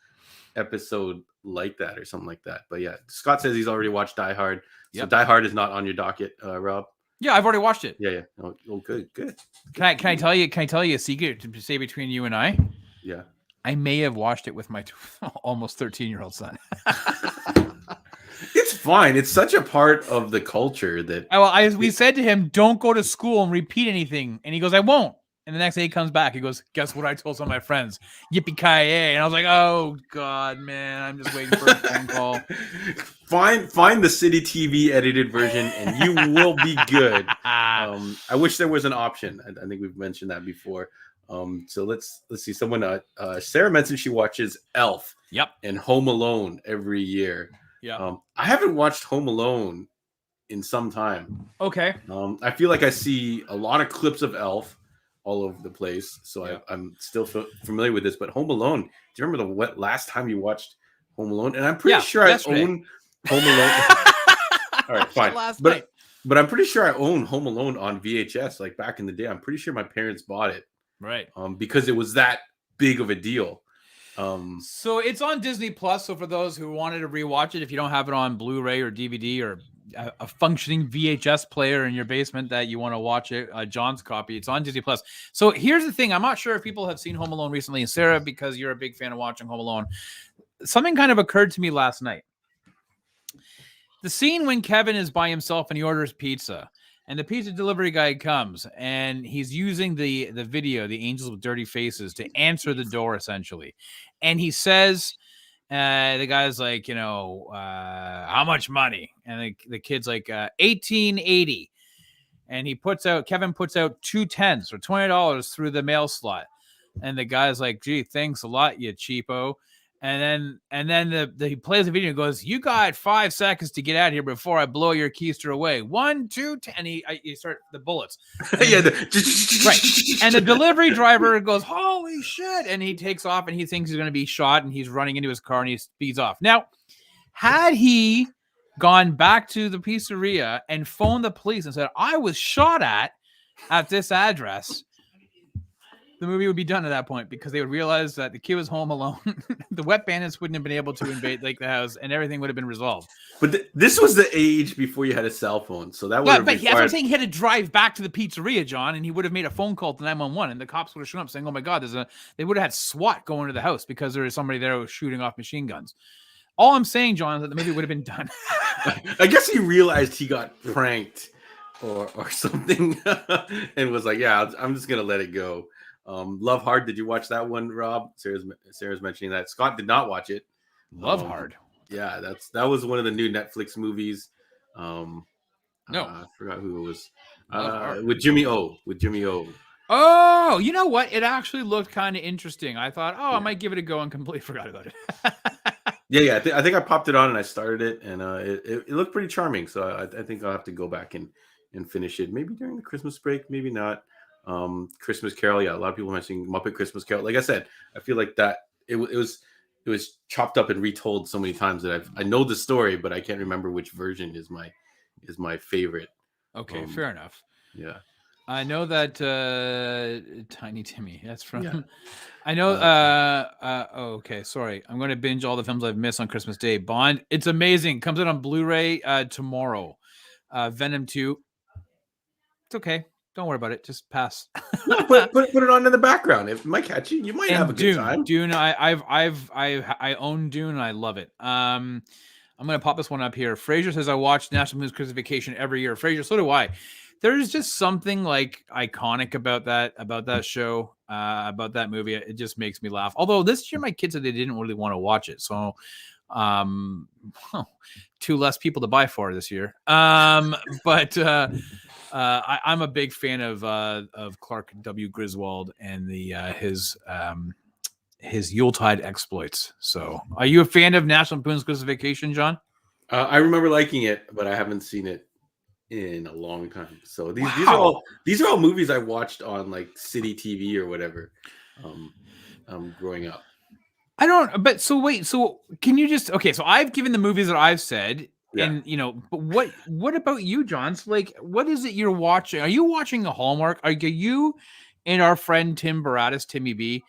episode like that or something like that. But yeah, Scott says he's already watched Die Hard. So Yep. Die Hard is not on your docket, Rob. Yeah, I've already watched it. Yeah. Oh, good. Can I tell you a secret to say between you and I? Yeah. I may have watched it with my almost 13-year-old son. It's fine. It's such a part of the culture that We said to him, don't go to school and repeat anything. And he goes, I won't. And the next day he comes back. He goes, guess what I told some of my friends? Yippee-ki-yay. And I was like, oh, God, man. I'm just waiting for a phone call. Find the City TV edited version and you will be good. I wish there was an option. I think we've mentioned that before. So let's see. Someone Sarah mentioned she watches Elf and Home Alone every year. Yeah. I haven't watched Home Alone in some time. Okay. I feel like I see a lot of clips of Elf all over the place. So I'm still familiar with this, but Home Alone, do you remember the last time you watched Home Alone? And I'm pretty sure I own Home Alone. All right, fine. But I'm pretty sure I own Home Alone on VHS, like back in the day. I'm pretty sure my parents bought it. Right. Because it was that big of a deal. So it's on Disney Plus. So for those who wanted to rewatch it, if you don't have it on Blu-ray or DVD or a functioning VHS player in your basement that you want to watch it, John's copy, it's on Disney Plus. So here's the thing. I'm not sure if people have seen Home Alone recently. And Sarah, because you're a big fan of watching Home Alone, something kind of occurred to me last night. The scene when Kevin is by himself and he orders pizza. And the pizza delivery guy comes and he's using the video, the Angels with Dirty Faces, to answer the door, essentially. And he says, the guy's like, how much money? And the kid's like, $18.80. And Kevin puts out 2 tens or $20 through the mail slot. And the guy's like, gee, thanks a lot, you cheapo. And then he plays the video and goes, you got 5 seconds to get out of here before I blow your keister away. 1, 2, 10. And you start the bullets. And, right. And the delivery driver goes, holy shit. And he takes off and he thinks he's going to be shot and he's running into his car and he speeds off. Now, had he gone back to the pizzeria and phoned the police and said, I was shot at this address, the movie would be done at that point because they would realize that the kid was home alone. The wet bandits wouldn't have been able to invade the house, and everything would have been resolved. But this was the age before you had a cell phone, so that would have But that's what I'm saying. He had to drive back to the pizzeria, John, and he would have made a phone call to 911, and the cops would have shown up saying, "Oh my God, they would have had SWAT going to the house because there was somebody there who was shooting off machine guns." All I'm saying, John, is that the movie would have been done. I guess he realized he got pranked or something, and was like, "Yeah, I'm just gonna let it go." Love Hard. Did you watch that one, Rob? Sarah's mentioning that. Scott did not watch it. Love Hard. Yeah, that was one of the new Netflix movies. No, I forgot who it was. With Jimmy O. Oh, you know what? It actually looked kind of interesting. I thought, I might give it a go, and completely forgot about it. Yeah. I think I popped it on and I started it, and it looked pretty charming. So I think I'll have to go back and finish it. Maybe during the Christmas break, maybe not. Christmas Carol, yeah, a lot of people mentioning Muppet Christmas Carol. Like I said, I feel like that it was chopped up and retold so many times that I know the story, but I can't remember which version is my favorite. Okay, fair enough. Yeah, I know that Tiny Timmy. That's from. Yeah. I know. Okay, sorry. I'm going to binge all the films I've missed on Christmas Day. Bond. It's amazing. Comes out on Blu-ray tomorrow. Venom 2. It's okay. Don't worry about it. Just pass. No, put it on in the background. It might catch you. You might have a good time. Dune. I own Dune and I love it. I'm gonna pop this one up here. Fraser says I watch National Lampoon's Christmas Vacation every year. Fraser, so do I. There's just something like iconic about that show. about that movie. It just makes me laugh. Although this year my kids said they didn't really want to watch it, so two less people to buy for this year. But I'm a big fan of Clark W. Griswold and his Yuletide exploits. So, are you a fan of National Lampoon's Christmas Vacation, John? I remember liking it, but I haven't seen it in a long time. So these are all movies I watched on like City TV or whatever. Growing up. I don't. But so wait. So can you just okay? So I've given the movies that I've said. Yeah. And but what about you, John? So, like, what is it you're watching? Are you watching a Hallmark? Are you and our friend Tim Baratis, Timmy B,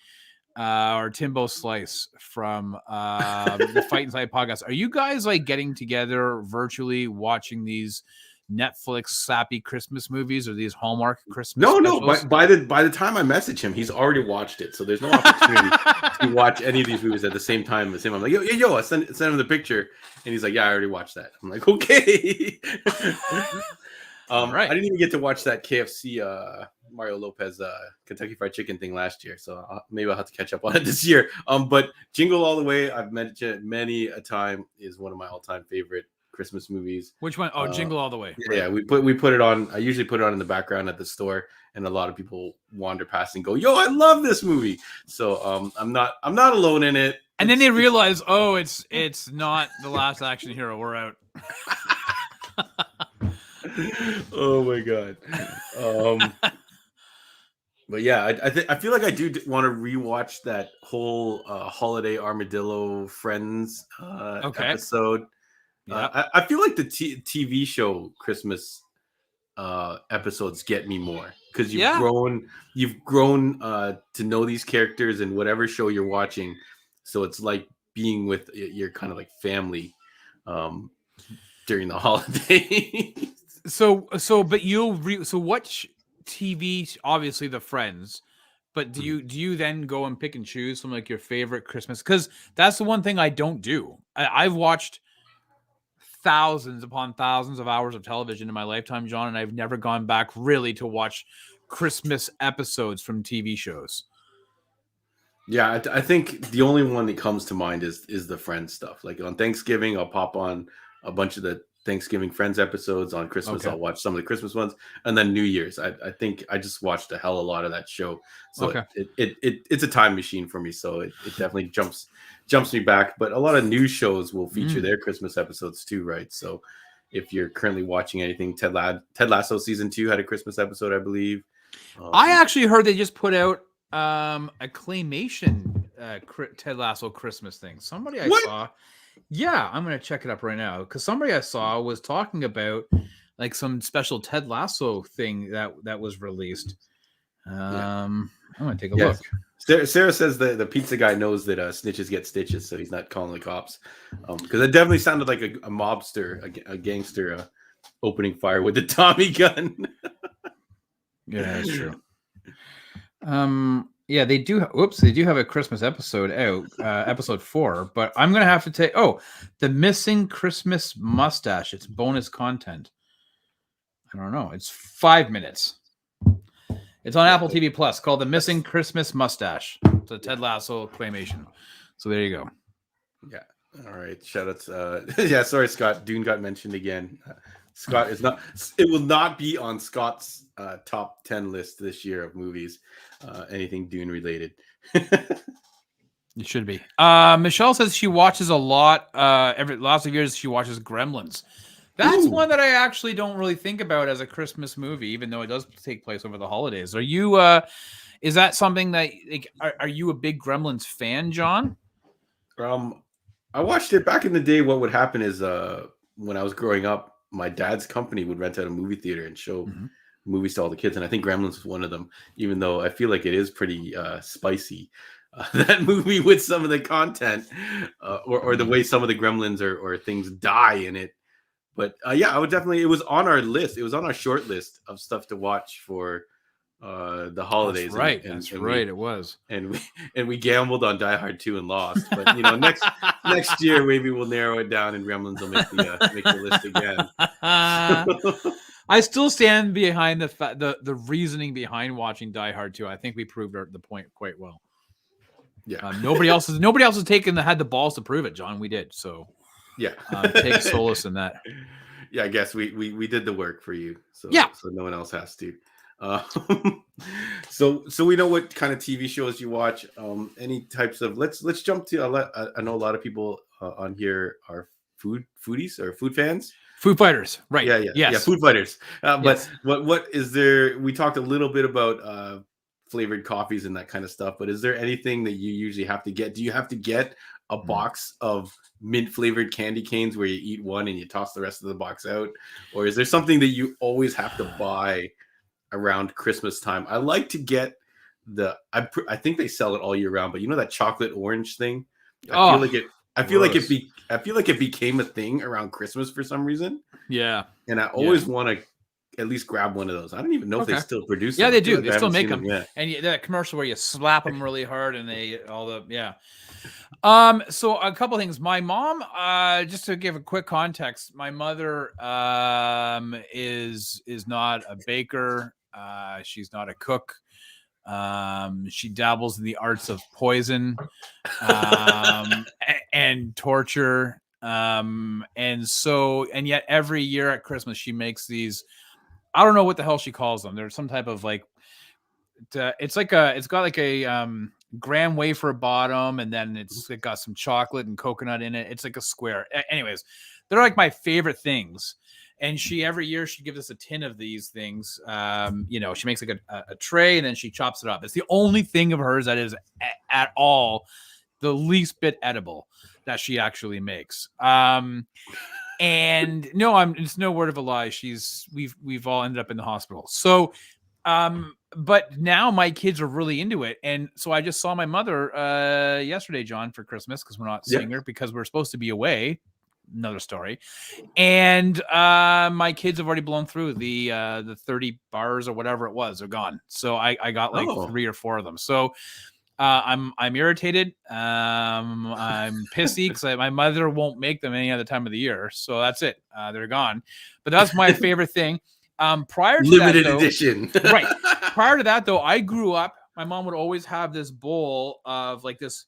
or Timbo Slice from the Fight Inside podcast? Are you guys like getting together virtually watching these Netflix sappy Christmas movies or these Hallmark Christmas? No. By the time I message him, he's already watched it. So there's no opportunity to watch any of these movies at the same time. I'm like, yo, I send him the picture, and he's like, yeah, I already watched that. I'm like, okay. Right. I didn't even get to watch that KFC Mario Lopez Kentucky Fried Chicken thing last year, so maybe I'll have to catch up on it this year. But Jingle All the Way, I've mentioned it many a time, is one of my all-time favorite Christmas movies. Which one? Oh, Jingle All the Way. Yeah, we put it on. I usually put it on in the background at the store, and a lot of people wander past and go, "Yo, I love this movie." So I'm not alone in it. And then they realize, oh, it's not The Last Action Hero. We're out. Oh my god. But yeah, I feel like I do want to rewatch that whole Holiday Armadillo Friends episode. Yeah. I feel like the TV show Christmas episodes get me more because you've grown to know these characters in whatever show you're watching, so it's like being with your kind of like family during the holidays. So but so watch TV, obviously the Friends, but do you then go and pick and choose from like your favorite Christmas? Because that's the one thing I don't do. I've watched thousands upon thousands of hours of television in my lifetime, John, and I've never gone back really to watch Christmas episodes from TV shows. Yeah, I think the only one that comes to mind is the Friends stuff. Like on Thanksgiving, I'll pop on a bunch of the Thanksgiving Friends episodes. On Christmas, I'll watch some of the Christmas ones, and then New Year's. I think I just watched a hell of a lot of that show. So it's a time machine for me. So it definitely jumps me back. But a lot of news shows will feature their Christmas episodes too, right? So if you're currently watching anything, Ted Lasso season 2 had a Christmas episode, I believe. I actually heard they just put out a claymation Ted Lasso Christmas thing. Somebody I saw. Yeah, I'm going to check it up right now because somebody I saw was talking about like some special Ted Lasso thing that was released. I'm going to take a look. Sarah says the pizza guy knows that snitches get stitches, so he's not calling the cops. Because it definitely sounded like a mobster, a gangster opening fire with the Tommy gun. Yeah, that's true. Yeah, they do. They do have a Christmas episode out, episode 4. But I'm gonna have to take. Oh, the missing Christmas mustache. It's bonus content. I don't know. It's 5 minutes. It's on Apple TV Plus, called The Missing Christmas Mustache. It's a Ted Lasso claymation. So there you go. Yeah. All right. Shout outs. Yeah. Sorry, Scott. Dune got mentioned again. Scott is not. It will not be on Scott's top 10 list this year of movies. Anything Dune related. It should be. Michelle says she watches a lot. Lots of years she watches Gremlins. That's one that I actually don't really think about as a Christmas movie, even though it does take place over the holidays. Are you? Is that something that? Like, are you a big Gremlins fan, John? I watched it back in the day. What would happen is when I was growing up, my dad's company would rent out a movie theater and show movies to all the kids, and I think Gremlins was one of them. Even though I feel like it is pretty spicy, that movie with some of the content or the way some of the Gremlins or things die in it. But yeah, I would definitely. It was on our list. It was on our short list of stuff to watch for the holidays. That's right. That's right. It was. And we gambled on Die Hard 2 and lost. But next year maybe we'll narrow it down and Gremlins will make the list again. I still stand behind the reasoning behind watching Die Hard 2. I think we proved the point quite well. Yeah. Nobody else has had the balls to prove it, John. We did. So Yeah. take solace in that. Yeah, I guess we did the work for you. So Yeah. So no one else has to. So we know what kind of TV shows you watch. Any types of let's jump to. I know a lot of people on here are foodies or food fans. Foo Fighters, right? Yeah. Yes. Food Fighters. Yes. But what is there? We talked a little bit about flavored coffees and that kind of stuff. But is there anything that you usually have to get? Do you have to get a box of mint flavored candy canes where you eat one and you toss the rest of the box out, or is there something that you always have to buy around Christmas time? I like to get I think they sell it all year round, but you know that chocolate orange thing? I feel like it became a thing around Christmas for some reason. Yeah. And I always want to at least grab one of those. I don't even know if they still produce them. Yeah, they do. Like they still make them. Yet. And that commercial where you slap them really hard and so a couple things. My mom, just to give a quick context, my mother is not a baker. She's not a cook. She dabbles in the arts of poison and torture. And yet every year at Christmas she makes these, I don't know what the hell she calls them. There's some type of like, it's got like a graham wafer bottom, and then it got some chocolate and coconut in it. It's like a square. Anyways, they're like my favorite things. And every year she gives us a tin of these things. She makes like a tray and then she chops it up. It's the only thing of hers that is at all the least bit edible that she actually makes. And no, it's no word of a lie. We've all ended up in the hospital. So, but now my kids are really into it. And so I just saw my mother yesterday, John, for Christmas, because we're not seeing her because we're supposed to be away. Another story. And my kids have already blown through the 30 bars or whatever it was. They're gone. So I got like 3 or 4 of them. So I'm irritated. I'm pissy because my mother won't make them any other time of the year. So that's it. They're gone. But that's my favorite thing. Prior to limited that, though, edition. Right. Prior to that, though, I grew up. My mom would always have this bowl of like this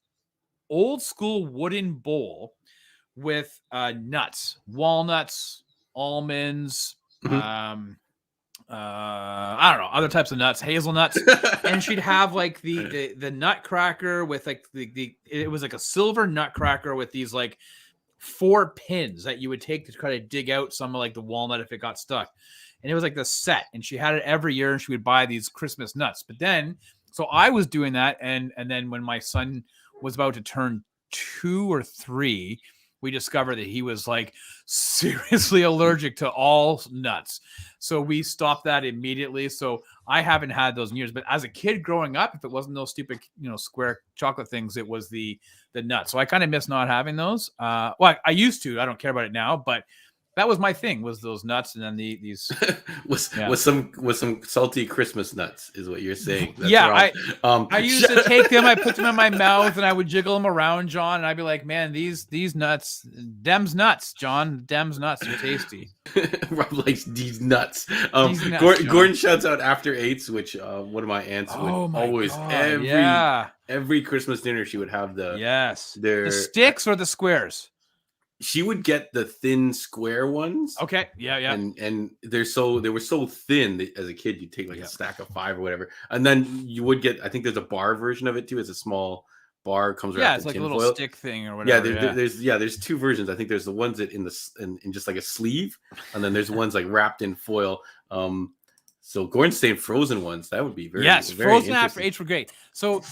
old school wooden bowl with nuts, walnuts, almonds, I don't know, other types of nuts, hazelnuts, and she'd have like the nutcracker with like it was like a silver nutcracker with these like 4 pins that you would take to try to dig out some of like the walnut if it got stuck. And it was like the set, and she had it every year, and she would buy these Christmas nuts. But then, so I was doing that, and then when my son was about to turn 2 or 3, we discovered that he was like seriously allergic to all nuts. So we stopped that immediately. So I haven't had those in years, but as a kid growing up, if it wasn't those stupid, square chocolate things, it was the nuts. So I kind of miss not having those. Well, I used to, I don't care about it now, but that was my thing, was those nuts. And then these with some salty Christmas nuts is what you're saying. That's I used to take them, I put them in my mouth, and I would jiggle them around, John, and I'd be like, man, these nuts, Dem's nuts, John, Dem's nuts are tasty. Rob likes these nuts. Gordon shouts out After Eights, which one of my aunts would always every Christmas dinner she would have the sticks or the squares. She would get the thin square ones. Okay. Yeah. And they were so thin that as a kid you'd take like a stack of 5 or whatever. And then you would get, I think there's a bar version of it too. It's a small bar, comes wrapped it's in like a tin little foil. stick thing or whatever. There's 2 versions. I think there's the ones that in just like a sleeve, and then there's ones like wrapped in foil. So Gordon's saying frozen ones. That would be very frozen After Eights were great. So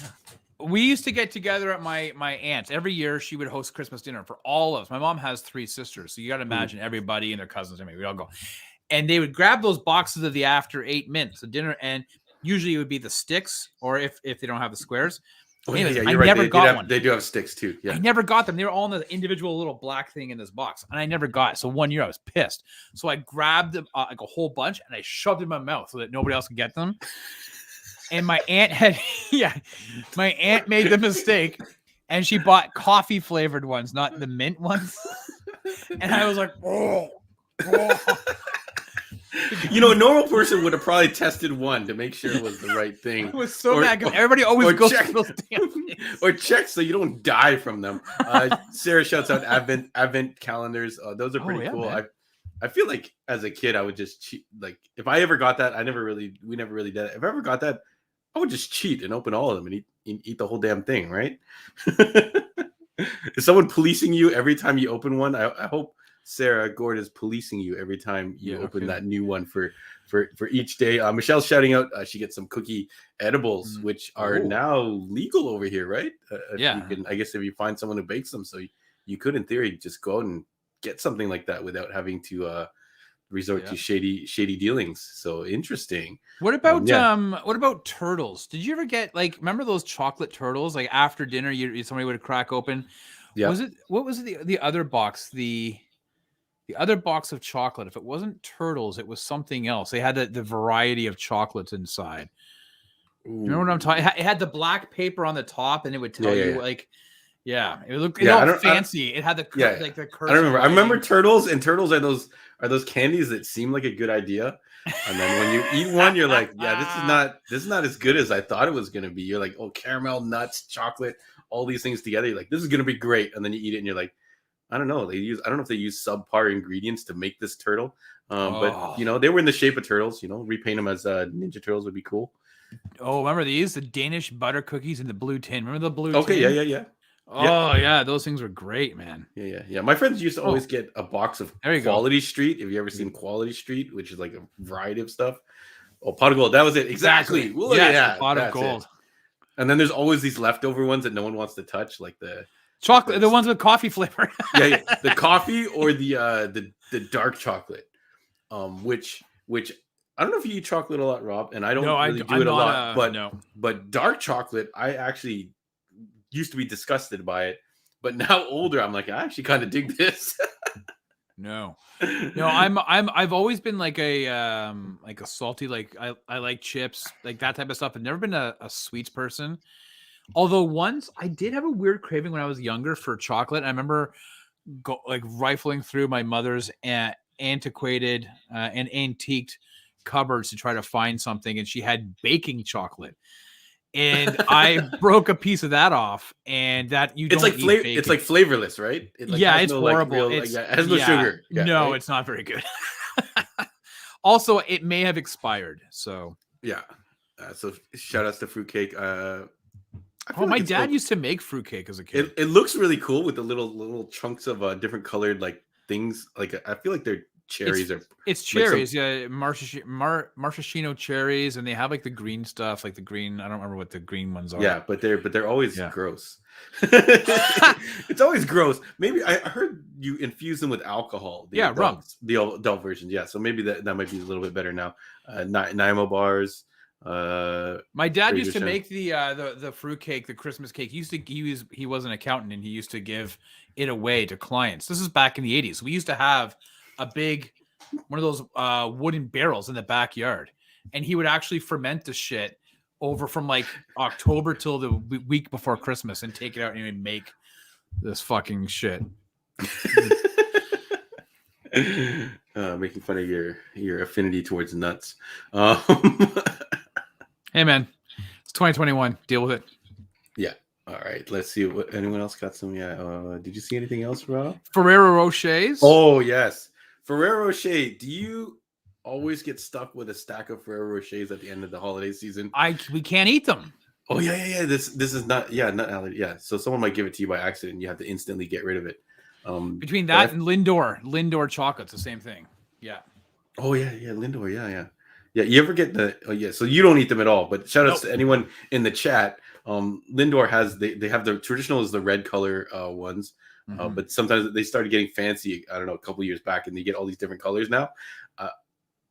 we used to get together at my aunt's. Every year she would host Christmas dinner for all of us. My mom has 3 sisters, so you got to imagine everybody and their cousins. I mean, we'd all go. And they would grab those boxes of the After 8 mints, the dinner, and usually it would be the sticks, or if they don't have the squares. Anyways, I never got one. They do have sticks too. Yeah. I never got them. They were all in the individual little black thing in this box, and I never got it. So one year I was pissed. So I grabbed them, like a whole bunch, and I shoved it in my mouth so that nobody else could get them. And my aunt made the mistake, and she bought coffee flavored ones, not the mint ones. And I was like, You know, a normal person would have probably tested one to make sure it was the right thing. I was so mad because everybody always goes check, to those damn things. or check so you don't die from them. Sarah shouts out Advent calendars. Those are pretty cool. Man. I feel like as a kid, I would just cheat. Like if I ever got that, we never really did it. If I ever got that, I would just cheat and open all of them and eat the whole damn thing, right? Is someone policing you every time you open one? I hope Sarah Gord is policing you every time you open that new one for each day. Michelle's shouting out she gets some cookie edibles, which are now legal over here, right? I guess if you find someone who bakes them, so you could in theory just go out and get something like that without having to resort to shady dealings. So interesting. What about turtles? Did you ever get remember those chocolate turtles? Like after dinner, somebody would crack open. Yeah. What was it? The other box, the other box of chocolate. If it wasn't turtles, it was something else. They had the variety of chocolates inside. Ooh. You know what I'm talking? It had the black paper on the top, and it would tell you it looked fancy. It had the the curse. I remember. I remember turtles, and turtles are those candies that seem like a good idea, and then when you eat one, you're like, this is not as good as I thought it was gonna be. You're like, oh, caramel, nuts, chocolate, all these things together. You're like, this is gonna be great, and then you eat it, and you're like, I don't know. I don't know if they use subpar ingredients to make this turtle, but they were in the shape of turtles. Repaint them as Ninja Turtles would be cool. Oh, remember these? The Danish butter cookies in the blue tin. Remember the blue tin? Okay, yeah. Oh yeah, those things were great, man. Yeah. My friends used to always get a box of Quality Street. Have you ever seen Quality Street, which is like a variety of stuff? Oh, pot of gold. That was it. Exactly. Pot of gold. It. And then there's always these leftover ones that no one wants to touch, like the chocolate, the ones with coffee flavor. The coffee or the dark chocolate, which I don't know if you eat chocolate a lot, Rob, and I don't really do it a lot. But dark chocolate, I actually used to be disgusted by it, but now older, I'm like, I actually kind of dig this. No, I've always been like a salty, I like chips, like that type of stuff. I've never been a sweets person. Although once I did have a weird craving when I was younger for chocolate. I remember rifling through my mother's antiquated and antiqued cupboards to try to find something, and she had baking chocolate. And I broke a piece of that off, and it's like flavorless, right? It's horrible. It has no sugar. No, it's not very good. Also, it may have expired. So so shout outs to fruitcake. My dad used to make fruitcake as a kid. It looks really cool with the little chunks of different colored things. I feel like they're cherries. It's cherries, maraschino cherries, and they have the green stuff, the green. I don't remember what the green ones are. Yeah, but they're always gross. It's always gross. Maybe I heard you infuse them with alcohol. Rum. The adult versions. Yeah, so maybe that might be a little bit better now. Nimo bars. My dad used to make the fruit cake, the Christmas cake. He was an accountant, and he used to give it away to clients. This is back in the 80s. We used to have a big one of those wooden barrels in the backyard, and he would actually ferment the shit over from October till the week before Christmas and take it out and he would make this fucking shit. Making fun of your affinity towards nuts. Hey man, it's 2021. Deal with it. Yeah. All right. Let's see what anyone else got some. Yeah. Did you see anything else, Rob? Ferrero Rochers. Oh yes, Ferrero Rocher. Do you always get stuck with a stack of Ferrero Rochers at the end of the holiday season? We can't eat them. Oh yeah. This is not So someone might give it to you by accident, and you have to instantly get rid of it. Between that and Lindor chocolate's the same thing. Yeah. Oh yeah, Lindor. Yeah. You ever get so you don't eat them at all, but shout outs to anyone in the chat. Lindor has they have the traditional is the red color ones, but sometimes they started getting fancy. I don't know, a couple years back, and they get all these different colors now.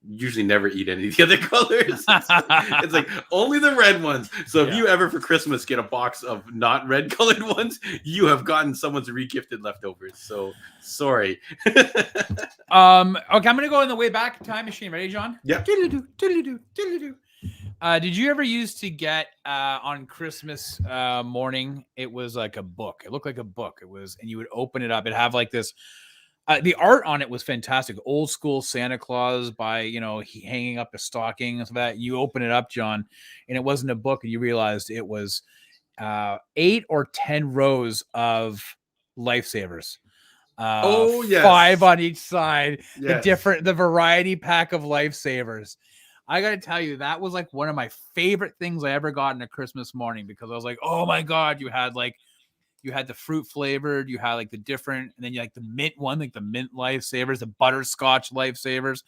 Usually never eat any of the other colors. It's like only the red ones. So if you ever for Christmas get a box of not red colored ones, you have gotten someone's regifted leftovers. So sorry. Okay, I'm gonna go in the way back time machine. Ready, John? Yeah. Did you ever used to get on Christmas morning? It was like a book. It looked like a book. It was, and you would open it up. It'd have this The art on it was fantastic. Old school Santa Claus by, hanging up a stocking and so that. You open it up, John, and it wasn't a book, and you realized it was 8 or 10 rows of lifesavers. Oh, yes. 5 on each side. Yes. The variety pack of lifesavers. I got to tell you, that was like one of my favorite things I ever got in a Christmas morning, because I was like, oh my God, you had the fruit flavored, you had like the different, and then you like the mint one, like the mint lifesavers, the butterscotch lifesavers,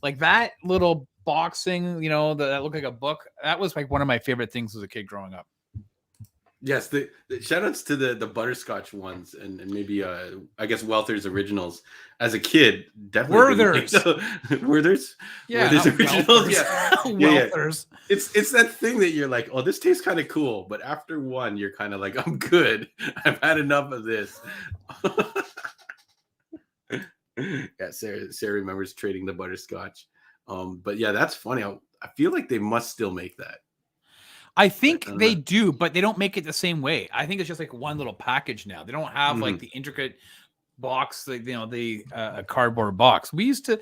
like that little boxing, that looked like a book. That was like one of my favorite things as a kid growing up. Yes, the shout outs to the butterscotch ones and maybe I guess Welther's originals. As a kid, definitely Werther's. Yeah, Werther's originals. Welther's. Yeah. Welther's. Yeah. It's that thing that you're like, oh, this tastes kind of cool, but after one, you're kind of like, I'm good. I've had enough of this. Yeah, Sarah remembers trading the butterscotch. But yeah, that's funny. I feel like they must still make that. I think they do, but they don't make it the same way. I think it's just like one little package now. They don't have like the intricate box, the cardboard box. We used to,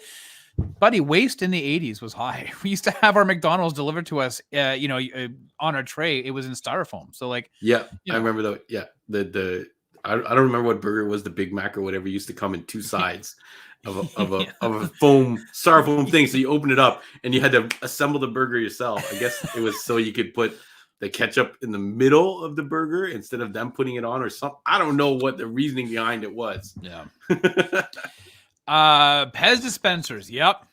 buddy, waste in the 80s was high. We used to have our McDonald's delivered to us, on our tray. It was in styrofoam. So like, I remember though. Yeah, I don't remember what burger was, the Big Mac or whatever, used to come in 2 sides. Of a foam styrofoam thing, so you open it up and you had to assemble the burger yourself. I guess it was so you could put the ketchup in the middle of the burger instead of them putting it on or something. I don't know what the reasoning behind it was. Yeah. Pez dispensers. Yep.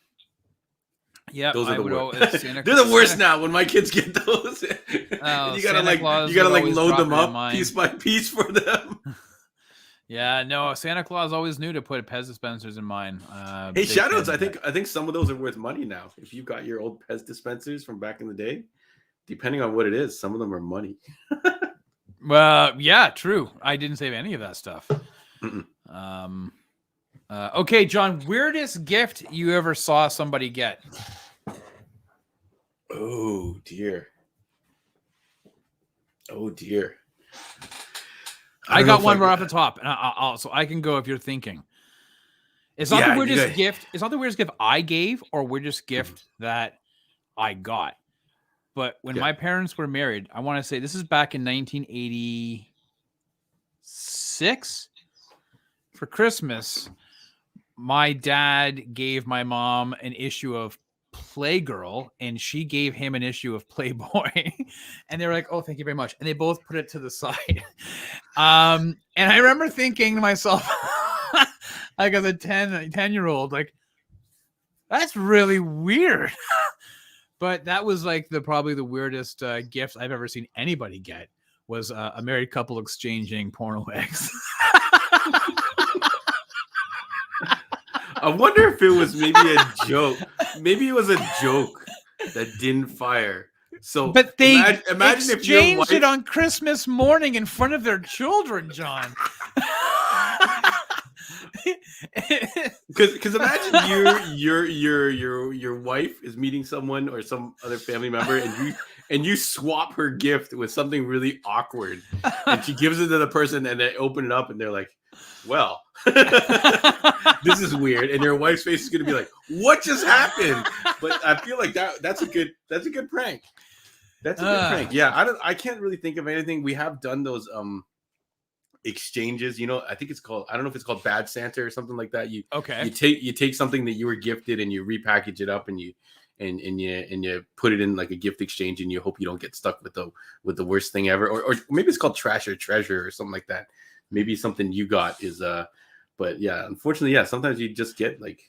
Those are the worst. They're the worst now when my kids get those. You gotta load them up piece by piece for them. Yeah, no, Santa Claus always knew to put Pez dispensers in mine. Hey, shoutouts! I think some of those are worth money now. If you've got your old Pez dispensers from back in the day, depending on what it is, some of them are money. Well, yeah, true. I didn't save any of that stuff. Okay, John, weirdest gift you ever saw somebody get? Oh dear. I got one right off the top, and so I can go if you're thinking. It's not the weirdest gift. It's not the weirdest gift I gave or weirdest gift that I got. But when my parents were married, I want to say this is back in 1986. For Christmas, my dad gave my mom an issue of Playgirl, and she gave him an issue of Playboy. And they were like, oh, thank you very much. And they both put it to the side. And I remember thinking to myself, like as a 10-year-old, like, that's really weird. But that was like probably the weirdest gift I've ever seen anybody get, was a married couple exchanging porno eggs. I wonder if it was maybe a joke. Maybe it was a joke that didn't fire. So, but they imagine exchanged if your wife... it on Christmas morning in front of their children, John. Because imagine your wife is meeting someone or some other family member, and you swap her gift with something really awkward, and she gives it to the person, and they open it up, and they're like, well, this is weird, and your wife's face is going to be like, what just happened? But I feel like that's a good prank. That's a good prank. Yeah, I can't really think of anything. We have done those exchanges. I think it's called, I don't know if it's called Bad Santa or something like that. You take something that you were gifted and you repackage it up and you put it in like a gift exchange, and you hope you don't get stuck with the worst thing ever. Or maybe it's called Trash or Treasure or something like that. Maybe something you got is but yeah, unfortunately, sometimes you just get like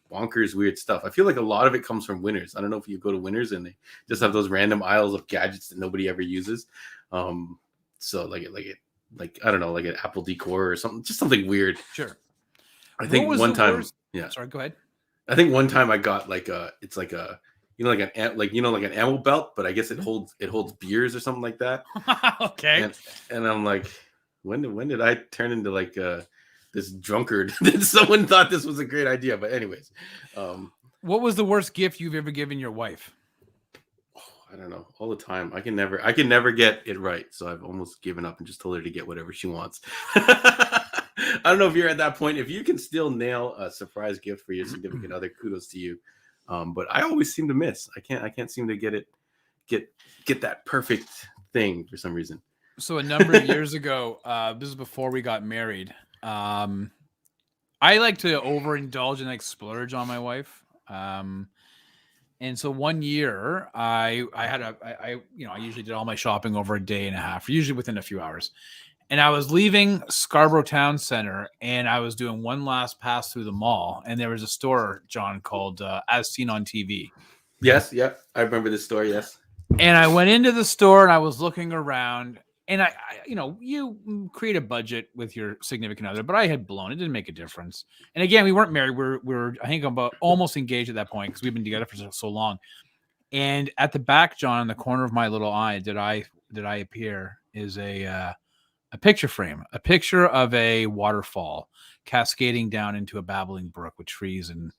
bonkers weird stuff. I feel like a lot of it comes from Winners. I don't know if you go to Winners and they just have those random aisles of gadgets that nobody ever uses. So like I don't know, like an Apple decor or something, just something weird. Sure. I think one time, Sorry, go ahead. I think one time I got it's like a, like an ammo belt, but I guess it holds beers or something like that. Okay. And I'm like, when did I turn into like this drunkard that someone thought this was a great idea? But anyways, what was the worst gift you've ever given your wife? I don't know. All the time. I can never get it right. So I've almost given up and just told her to get whatever she wants. I don't know if you're at that point. If you can still nail a surprise gift for your significant other, kudos to you. But I always seem to miss. I can't seem to get that perfect thing for some reason. So a number of years ago, this is before we got married. I like to overindulge and like splurge on my wife. And so one year I usually did all my shopping over a day and a half, usually within a few hours. And I was leaving Scarborough Town Center and I was doing one last pass through the mall. And there was a store, John, called As Seen on TV. Yes. Yeah. I remember this story. Yes. And I went into the store and I was looking around and I you create a budget with your significant other, but I had blown. It didn't make a difference. And again, we weren't married. We're I think about almost engaged at that point because we've been together for so long. And at the back, John, in the corner of my little eye, did I appear is a picture frame, a picture of a waterfall cascading down into a babbling brook with trees and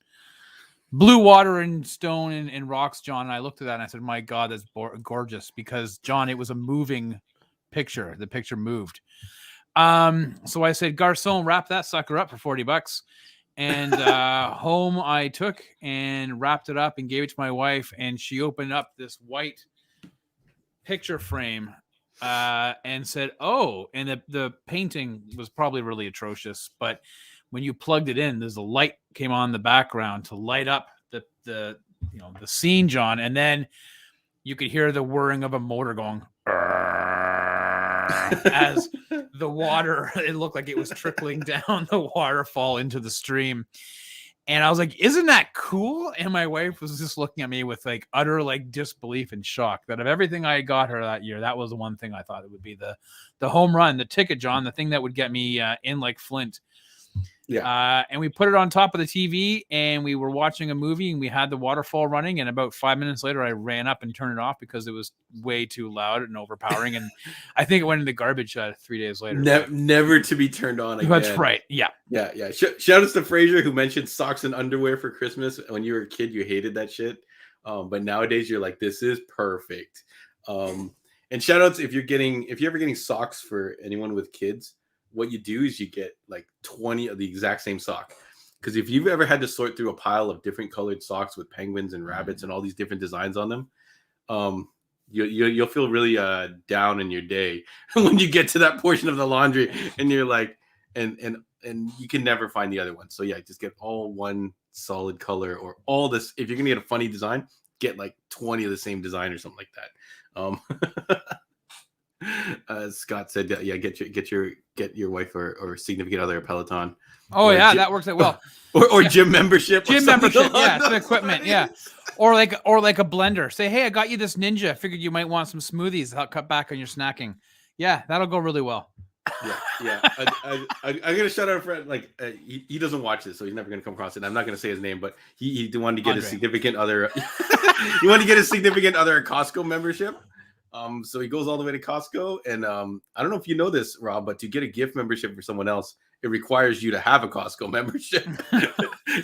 blue water and stone and rocks, John. And I looked at that and I said, my God, that's gorgeous. Because, John, it was a moving picture. The picture moved. So I said, Garcon, wrap that sucker up for $40. And home I took and wrapped it up and gave it to my wife. And she opened up this white picture frame and said, oh, and the painting was probably really atrocious. But when you plugged it in, there's a light came on the background to light up the scene, John. And then you could hear the whirring of a motor going as the water, it looked like it was trickling down the waterfall into the stream. And I was like, isn't that cool? And my wife was just looking at me with like utter like disbelief and shock that of everything I got her that year, that was the one thing I thought it would be the home run, the ticket, John, the thing that would get me in like Flint. Yeah. And we put it on top of the TV and we were watching a movie and we had the waterfall running. And about 5 minutes later, I ran up and turned it off because it was way too loud and overpowering. And I think it went in the garbage 3 days later. Never to be turned on again. That's right. Yeah. Yeah. Shout outs to Fraser who mentioned socks and underwear for Christmas. When you were a kid, you hated that shit. But nowadays you're like, this is perfect. And shout outs if you're ever getting socks for anyone with kids. What you do is you get like 20 of the exact same sock. Because if you've ever had to sort through a pile of different colored socks with penguins and rabbits and all these different designs on them, you'll feel really down in your day when you get to that portion of the laundry and you're like, and you can never find the other one. So yeah, just get all one solid color or all this. If you're gonna get a funny design, get like 20 of the same design or something like that. Scott said, yeah, get your wife or significant other a Peloton. Oh yeah, that works out well. or gym membership. Gym membership, yeah, some equipment, yeah. Or like a blender. Say, hey, I got you this Ninja. Figured you might want some smoothies. I'll cut back on your snacking. Yeah, that'll go really well. Yeah. I'm gonna shout out a friend. Like he doesn't watch this, so he's never gonna come across it. I'm not gonna say his name, but he wanted to get a significant other. He wanted to get a significant other a Costco membership. So he goes all the way to Costco, and I don't know if you know this, Rob, but to get a gift membership for someone else, it requires you to have a Costco membership.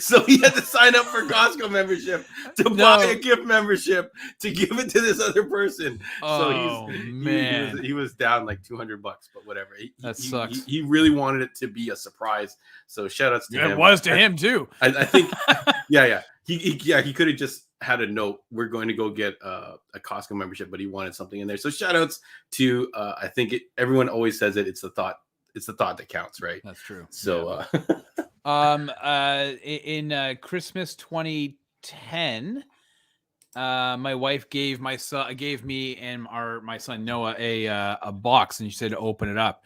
So he had to sign up for Costco membership to buy a gift membership to give it to this other person. Oh, so man, he was down like $200, but whatever. That sucks. He really wanted it to be a surprise. So shout outs to him. It was to him too. I think, yeah. He could have just had a note, we're going to go get a Costco membership, but he wanted something in there. So shout outs to I think everyone always says it's the thought that counts, right? That's true. So in Christmas 2010, my wife gave me and my son Noah a box, and she said to open it up.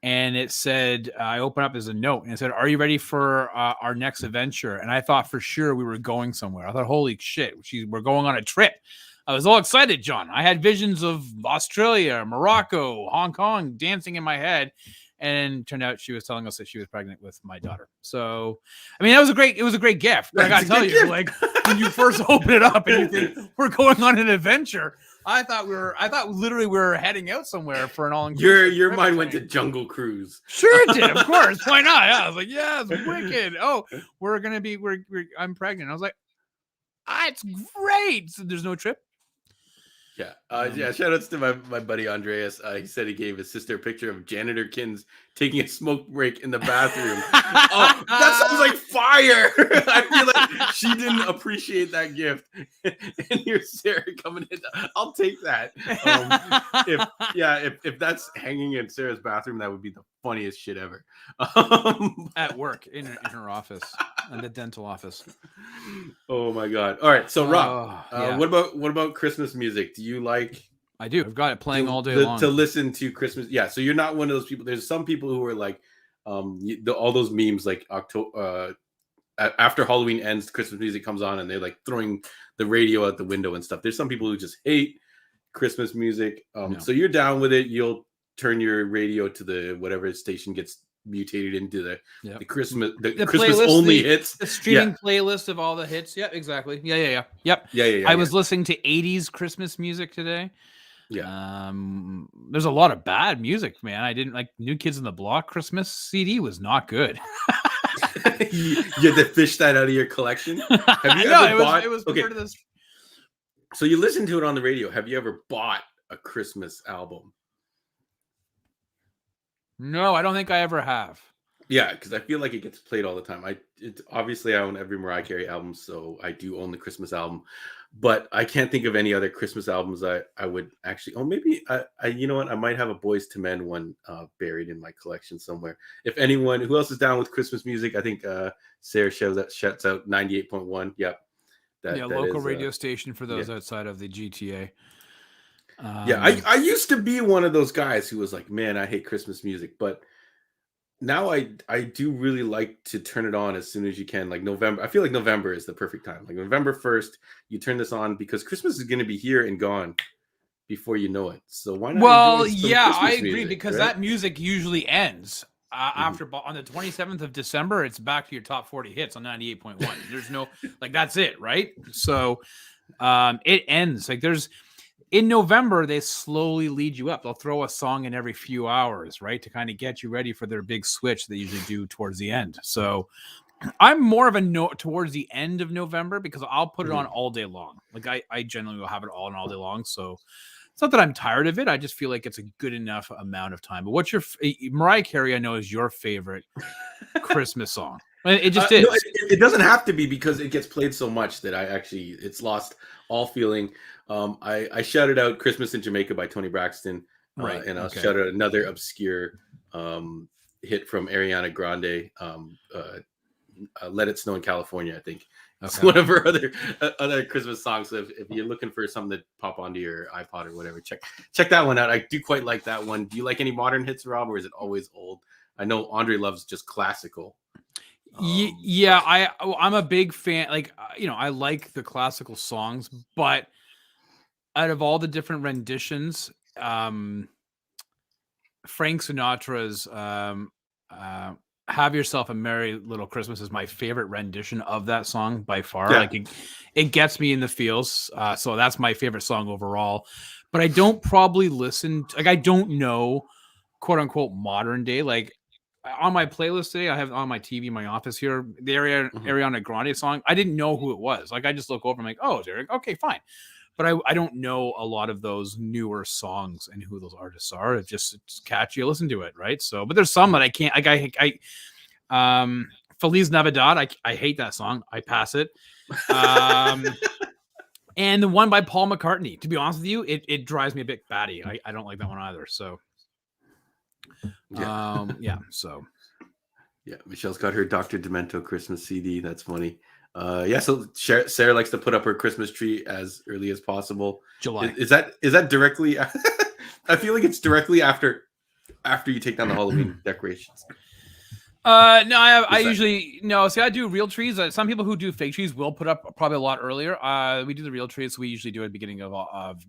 And it said, I opened up as a note and it said, are you ready for our next adventure? And I thought for sure we were going somewhere. I thought, holy shit, we're going on a trip. I was all excited, John. I had visions of Australia, Morocco, Hong Kong dancing in my head. And turned out she was telling us that she was pregnant with my daughter. So, I mean, it was a great gift. But I got to tell you, like when you first open it up and you think we're going on an adventure, I thought literally we were heading out somewhere for an all-inclusive. Your mind went to Jungle Cruise. Sure it did, of course. Why not? Yeah, I was like, yeah, it's wicked. Oh, I'm pregnant. I was like, it's great. So there's no trip. Yeah. Yeah. Shout outs to my buddy Andreas. He said he gave his sister a picture of janitor Kins taking a smoke break in the bathroom. Oh, that sounds like fire. I feel like she didn't appreciate that gift. And here's Sarah coming in. I'll take that. If that's hanging in Sarah's bathroom, that would be the funniest shit ever. At work in her office, in the dental office. Oh my god! All right, so Rob, yeah. what about Christmas music? Do you like? I do. I've got it playing all day long to listen to Christmas. Yeah, so you're not one of those people. There's some people who are like, all those memes like October. After Halloween ends, Christmas music comes on, and they're like throwing the radio out the window and stuff. There's some people who just hate Christmas music. No. So you're down with it. You'll turn your radio to the whatever station gets mutated into the Christmas the Christmas playlist, only hits, the streaming playlist of all the hits. Yeah, exactly. Yep. I was listening to 80s Christmas music today. Yeah. There's a lot of bad music, man. I didn't like New Kids on the Block Christmas CD was not good. you had to fish that out of your collection. Have you ever bought? It was part of this. So you listen to it on the radio. Have you ever bought a Christmas album? No, I don't think I ever have. Yeah, because I feel like it gets played all the time. Obviously I own every Mariah Carey album, so I do own the Christmas album. But I can't think of any other Christmas albums I would actually. Oh, maybe I you know what? I might have a Boys to Men one buried in my collection somewhere. If anyone who else is down with Christmas music, I think Sarah shouts out 98.1. Yep. That local radio station for those outside of the GTA. I used to be one of those guys who was like, man, I hate Christmas music, but now I do really like to turn it on as soon as you can. Like November, I feel like November is the perfect time. Like November 1st, you turn this on because Christmas is going to be here and gone before you know it. So why not? Well, yeah, I agree music, because right? that music usually ends after on the 27th of December. It's back to your top 40 hits on 98.1. There's no that's it, right? So it ends like in November, they slowly lead you up. They'll throw a song in every few hours, right? To kind of get you ready for their big switch they usually do towards the end. So I'm more of towards the end of November because I'll put it on all day long. Like I generally will have it on all day long. So it's not that I'm tired of it. I just feel like it's a good enough amount of time. But what's your Mariah Carey? I know is your favorite Christmas song. It just is. No, it doesn't have to be because it gets played so much that it's lost all feeling. I shouted out "Christmas in Jamaica" by Tony Braxton, right? And I'll shout out another obscure hit from Ariana Grande, "Let It Snow in California." I think it's one of her other Christmas songs. So if you're looking for something to pop onto your iPod or whatever, check that one out. I do quite like that one. Do you like any modern hits, Rob, or is it always old? I know Andre loves just classical. I'm a big fan. I like the classical songs, but out of all the different renditions, Frank Sinatra's "Have Yourself a Merry Little Christmas" is my favorite rendition of that song by far. Yeah. It gets me in the feels. So that's my favorite song overall. But I don't probably listen. I don't know, quote unquote, modern day. On my playlist today, I have on my TV in my office here the Ariana Grande song. I didn't know who it was. I just look over and I'm like, oh, it's Eric. Okay, fine. But I don't know a lot of those newer songs and who those artists are. It's catchy. I listen to it, right? So, but there's some that I can't. Feliz Navidad. I hate that song. I pass it. And the one by Paul McCartney. To be honest with you, it drives me a bit batty. I don't like that one either. So. So Michelle's got her Dr. Demento Christmas CD. That's funny. So Sarah likes to put up her Christmas tree as early as possible. July. Is that directly? I feel like it's directly after you take down the Halloween decorations. No, I usually no. See, I do real trees. Some people who do fake trees will put up probably a lot earlier. We do the real trees. We usually do it at the beginning of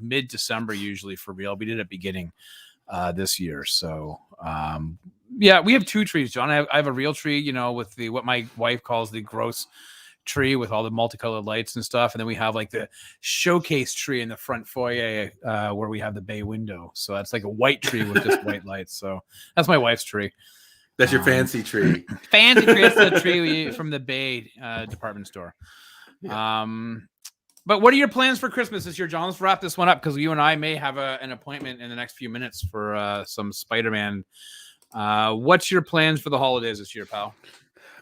mid-December usually for real. We did it at beginning this year. So we have two trees, John. I have a real tree, with what my wife calls the gross tree with all the multicolored lights and stuff. And then we have the showcase tree in the front foyer where we have the bay window. So that's like a white tree with just white lights. So that's my wife's tree. That's your fancy tree. Fancy tree. That's the tree from the Bay department store. Yeah. But what are your plans for Christmas this year, John? Let's wrap this one up because you and I may have an appointment in the next few minutes for some Spider-Man. What's your plans for the holidays this year, pal?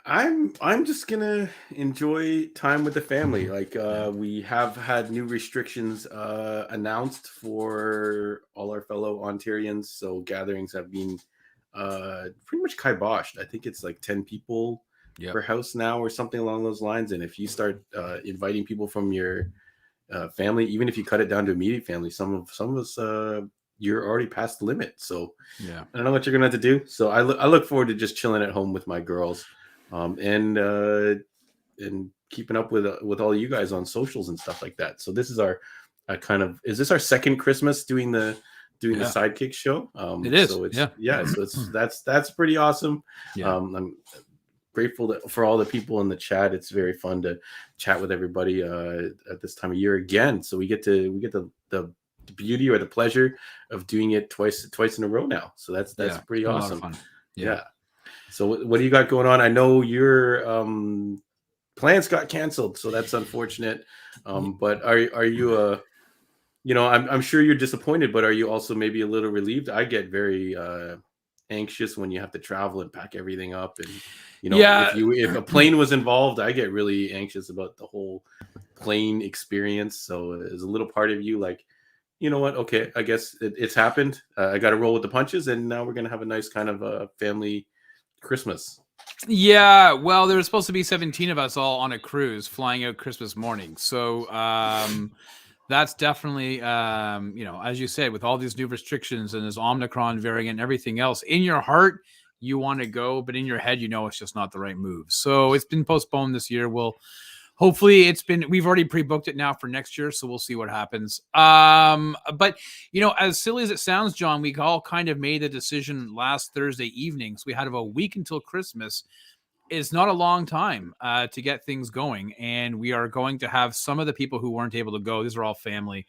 I'm just gonna enjoy time with the family. Like we have had new restrictions announced for all our fellow Ontarians, so gatherings have been pretty much kiboshed. I think it's like 10 people per house now or something along those lines. And if you start inviting people from your family, even if you cut it down to immediate family, some of us you're already past the limit. So yeah, I don't know what you're gonna have to do. So I look forward to just chilling at home with my girls. And keeping up with all you guys on socials and stuff like that. So this is our is this our second Christmas doing the Sidekick show? It is. So it's so it's that's pretty awesome. Yeah. I'm grateful for all the people in the chat. It's very fun to chat with everybody at this time of year again. So we get the beauty or the pleasure of doing it twice in a row now. So that's pretty awesome. A lot of fun. Yeah. So what do you got going on? I know your plans got canceled, so that's unfortunate. But are you I'm sure you're disappointed, but are you also maybe a little relieved? I get very anxious when you have to travel and pack everything up, and if a plane was involved, I get really anxious about the whole plane experience. So there's a little part of you like, you know what? Okay, I guess it's happened. I got to roll with the punches, and now we're gonna have a nice kind of family Christmas. Yeah, well, there was supposed to be 17 of us all on a cruise flying out Christmas morning. So that's definitely, as you said, with all these new restrictions and this Omicron variant and everything else, in your heart, you want to go, but in your head, it's just not the right move. So it's been postponed this year. Hopefully we've already pre-booked it now for next year. So we'll see what happens. But as silly as it sounds, John, we all kind of made the decision last Thursday evening. So we had about a week until Christmas. It's not a long time to get things going. And we are going to have some of the people who weren't able to go. These are all family,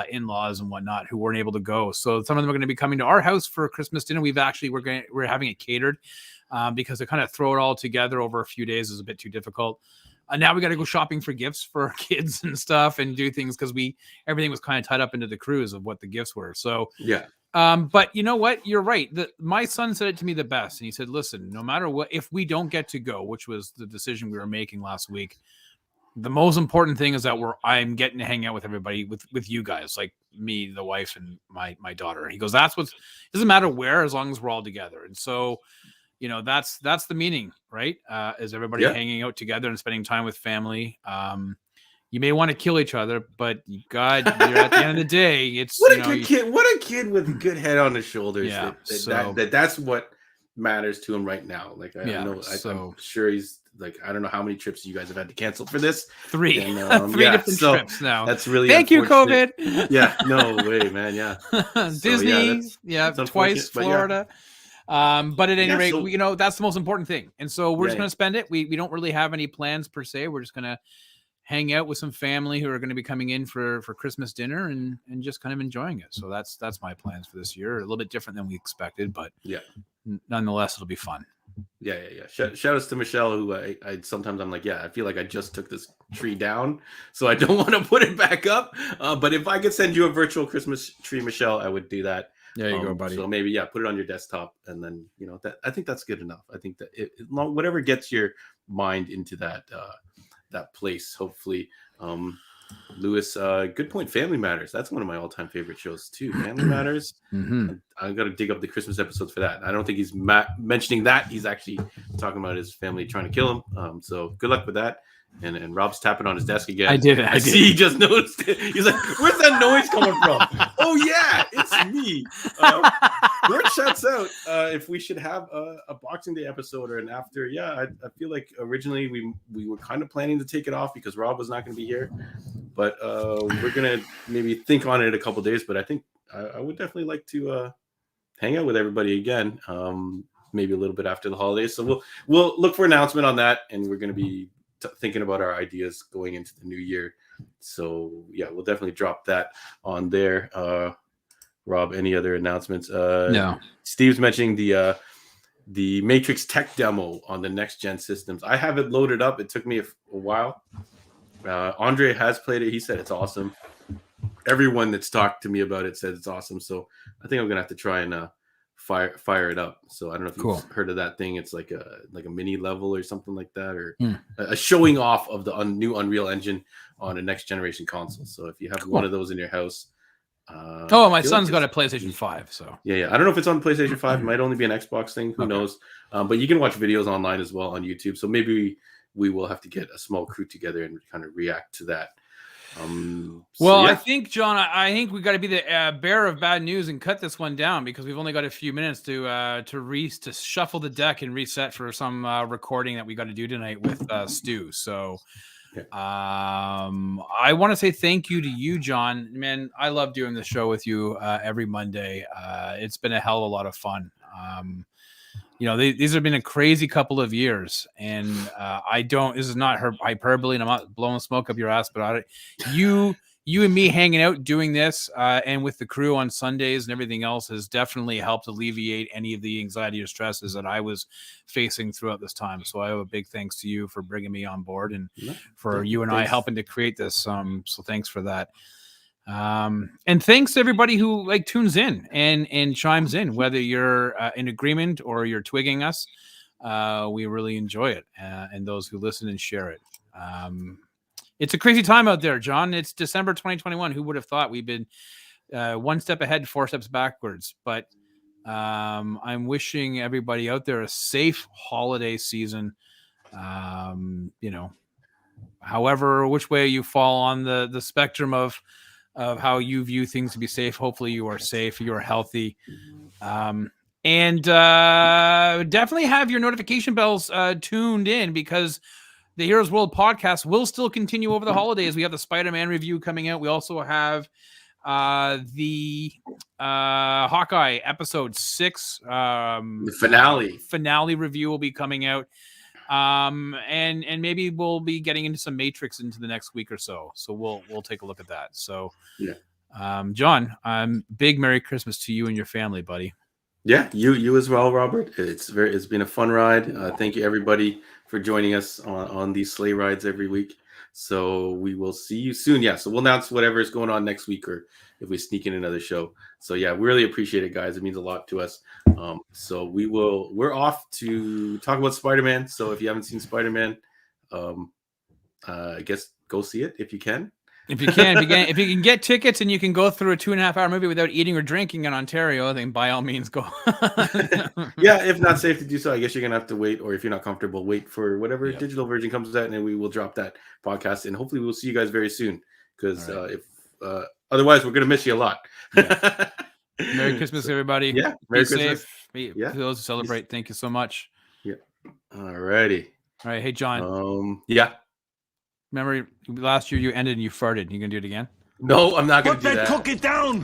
in-laws and whatnot who weren't able to go. So some of them are going to be coming to our house for Christmas dinner. We're having it catered because to kind of throw it all together over a few days is a bit too difficult. Now we got to go shopping for gifts for our kids and stuff and do things because everything was kind of tied up into the cruise of what the gifts were. So yeah. But you know what? You're right. My son said it to me the best. And he said, listen, no matter what, if we don't get to go, which was the decision we were making last week, the most important thing is that I'm getting to hang out with everybody, with you guys, like me, the wife, and my daughter. He goes, it doesn't matter where, as long as we're all together. And so, that's the meaning, right? Is everybody hanging out together and spending time with family. You may want to kill each other, but God, you're at the end of the day, it's what a good kid. What a kid with a good head on his shoulders. Yeah, that's what matters to him right now. Like I'm sure he's like, I don't know how many trips you guys have had to cancel for this. 3 different trips now. That's really thank you, COVID. Yeah, no way, man. Yeah, Disney. Twice Florida. But at any rate, that's the most important thing. And so we're just going to spend it. We don't really have any plans per se. We're just going to hang out with some family who are going to be coming in for Christmas dinner and just kind of enjoying it. So that's my plans for this year. A little bit different than we expected, but nonetheless, it'll be fun. Yeah. Shout outs to Michelle, who I sometimes I'm like, I feel like I just took this tree down, so I don't want to put it back up. But if I could send you a virtual Christmas tree, Michelle, I would do that. There you go, buddy. So maybe, put it on your desktop, and then I think that's good enough. I think that whatever gets your mind into that place, hopefully. Lewis, good point. Family Matters. That's one of my all-time favorite shows too. Family Matters. Mm-hmm. I got to dig up the Christmas episodes for that. I don't think he's mentioning that. He's actually talking about his family trying to kill him. So good luck with that. And Rob's tapping on his desk again. I did. See, he just noticed it. He's like, "Where's that noise coming from?" Oh yeah, it's me. Word shouts out if we should have a Boxing Day episode or an after. I feel like originally we were kind of planning to take it off because Rob was not going to be here, but we're gonna maybe think on it a couple days. But I think I would definitely like to hang out with everybody again. Maybe a little bit after the holidays. So we'll look for an announcement on that, and we're going to be thinking about our ideas going into the new year. So we'll definitely drop that on there. Rob, any other announcements? No. Steve's mentioning the Matrix tech demo on the next gen systems. I have it loaded up. It took me a while. Andre has played it. He said it's awesome. Everyone that's talked to me about it says it's awesome. So I think I'm gonna have to try and fire it up. So I don't know if you've heard of that thing. It's like a mini level or something like that, or a showing off of the new Unreal Engine on a next generation console. So if you have one of those in your house, my son's got a PlayStation 5. So yeah. I don't know if it's on the PlayStation 5. It might only be an Xbox thing. Who knows? But you can watch videos online as well on YouTube. So maybe we will have to get a small crew together and kind of react to that. I think, John, I think we got to be the bearer of bad news and cut this one down because we've only got a few minutes to shuffle the deck and reset for some recording that we got to do tonight with Stu. So I want to say thank you to you, John. Man, I love doing the show with you every Monday. It's been a hell of a lot of fun. These have been a crazy couple of years, and this is not hyperbole, and I'm not blowing smoke up your ass, but you and me hanging out doing this and with the crew on Sundays and everything else has definitely helped alleviate any of the anxiety or stresses that I was facing throughout this time. So I have a big thanks to you for bringing me on board and for you and I helping to create this. So thanks for that. And thanks to everybody who tunes in and chimes in, whether you're in agreement or you're twigging us. We really enjoy it, and those who listen and share it. It's a crazy time out there, John. It's December 2021. Who would have thought we've been one step ahead, 4 steps backwards? But I'm wishing everybody out there a safe holiday season. However, which way you fall on the spectrum of how you view things to be safe. Hopefully you are safe, you are healthy. And definitely have your notification bells tuned in because the Heroes World podcast will still continue over the holidays. We have the Spider-Man review coming out. We also have the Hawkeye episode 6. The finale review will be coming out. And maybe we'll be getting into some Matrix into the next week or so. So we'll take a look at that. So, John, big Merry Christmas to you and your family, buddy. Yeah, you as well, Robert. It's been a fun ride. Thank you everybody for joining us on these sleigh rides every week. So we will see you soon. Yeah, so we'll announce whatever is going on next week or if we sneak in another show. So yeah, we really appreciate it, guys. It means a lot to us. So we're off to talk about Spider-Man. So if you haven't seen Spider-Man, I guess go see it if you can. If you can get tickets and you can go through a 2.5-hour movie without eating or drinking in Ontario, then by all means go. Yeah, if not safe to do so, I guess you're gonna have to wait, or if you're not comfortable, wait for whatever digital version comes out, and then we will drop that podcast. And hopefully, we'll see you guys very soon. Because if otherwise, we're gonna miss you a lot. Merry Christmas, everybody. Yeah, Merry Christmas. Safe. For those who celebrate, thank you so much. Yeah. Alrighty. All right. Hey, John. Yeah. Remember last year you ended and you farted. You gonna do it again? No, I'm not gonna do that. Cook it down.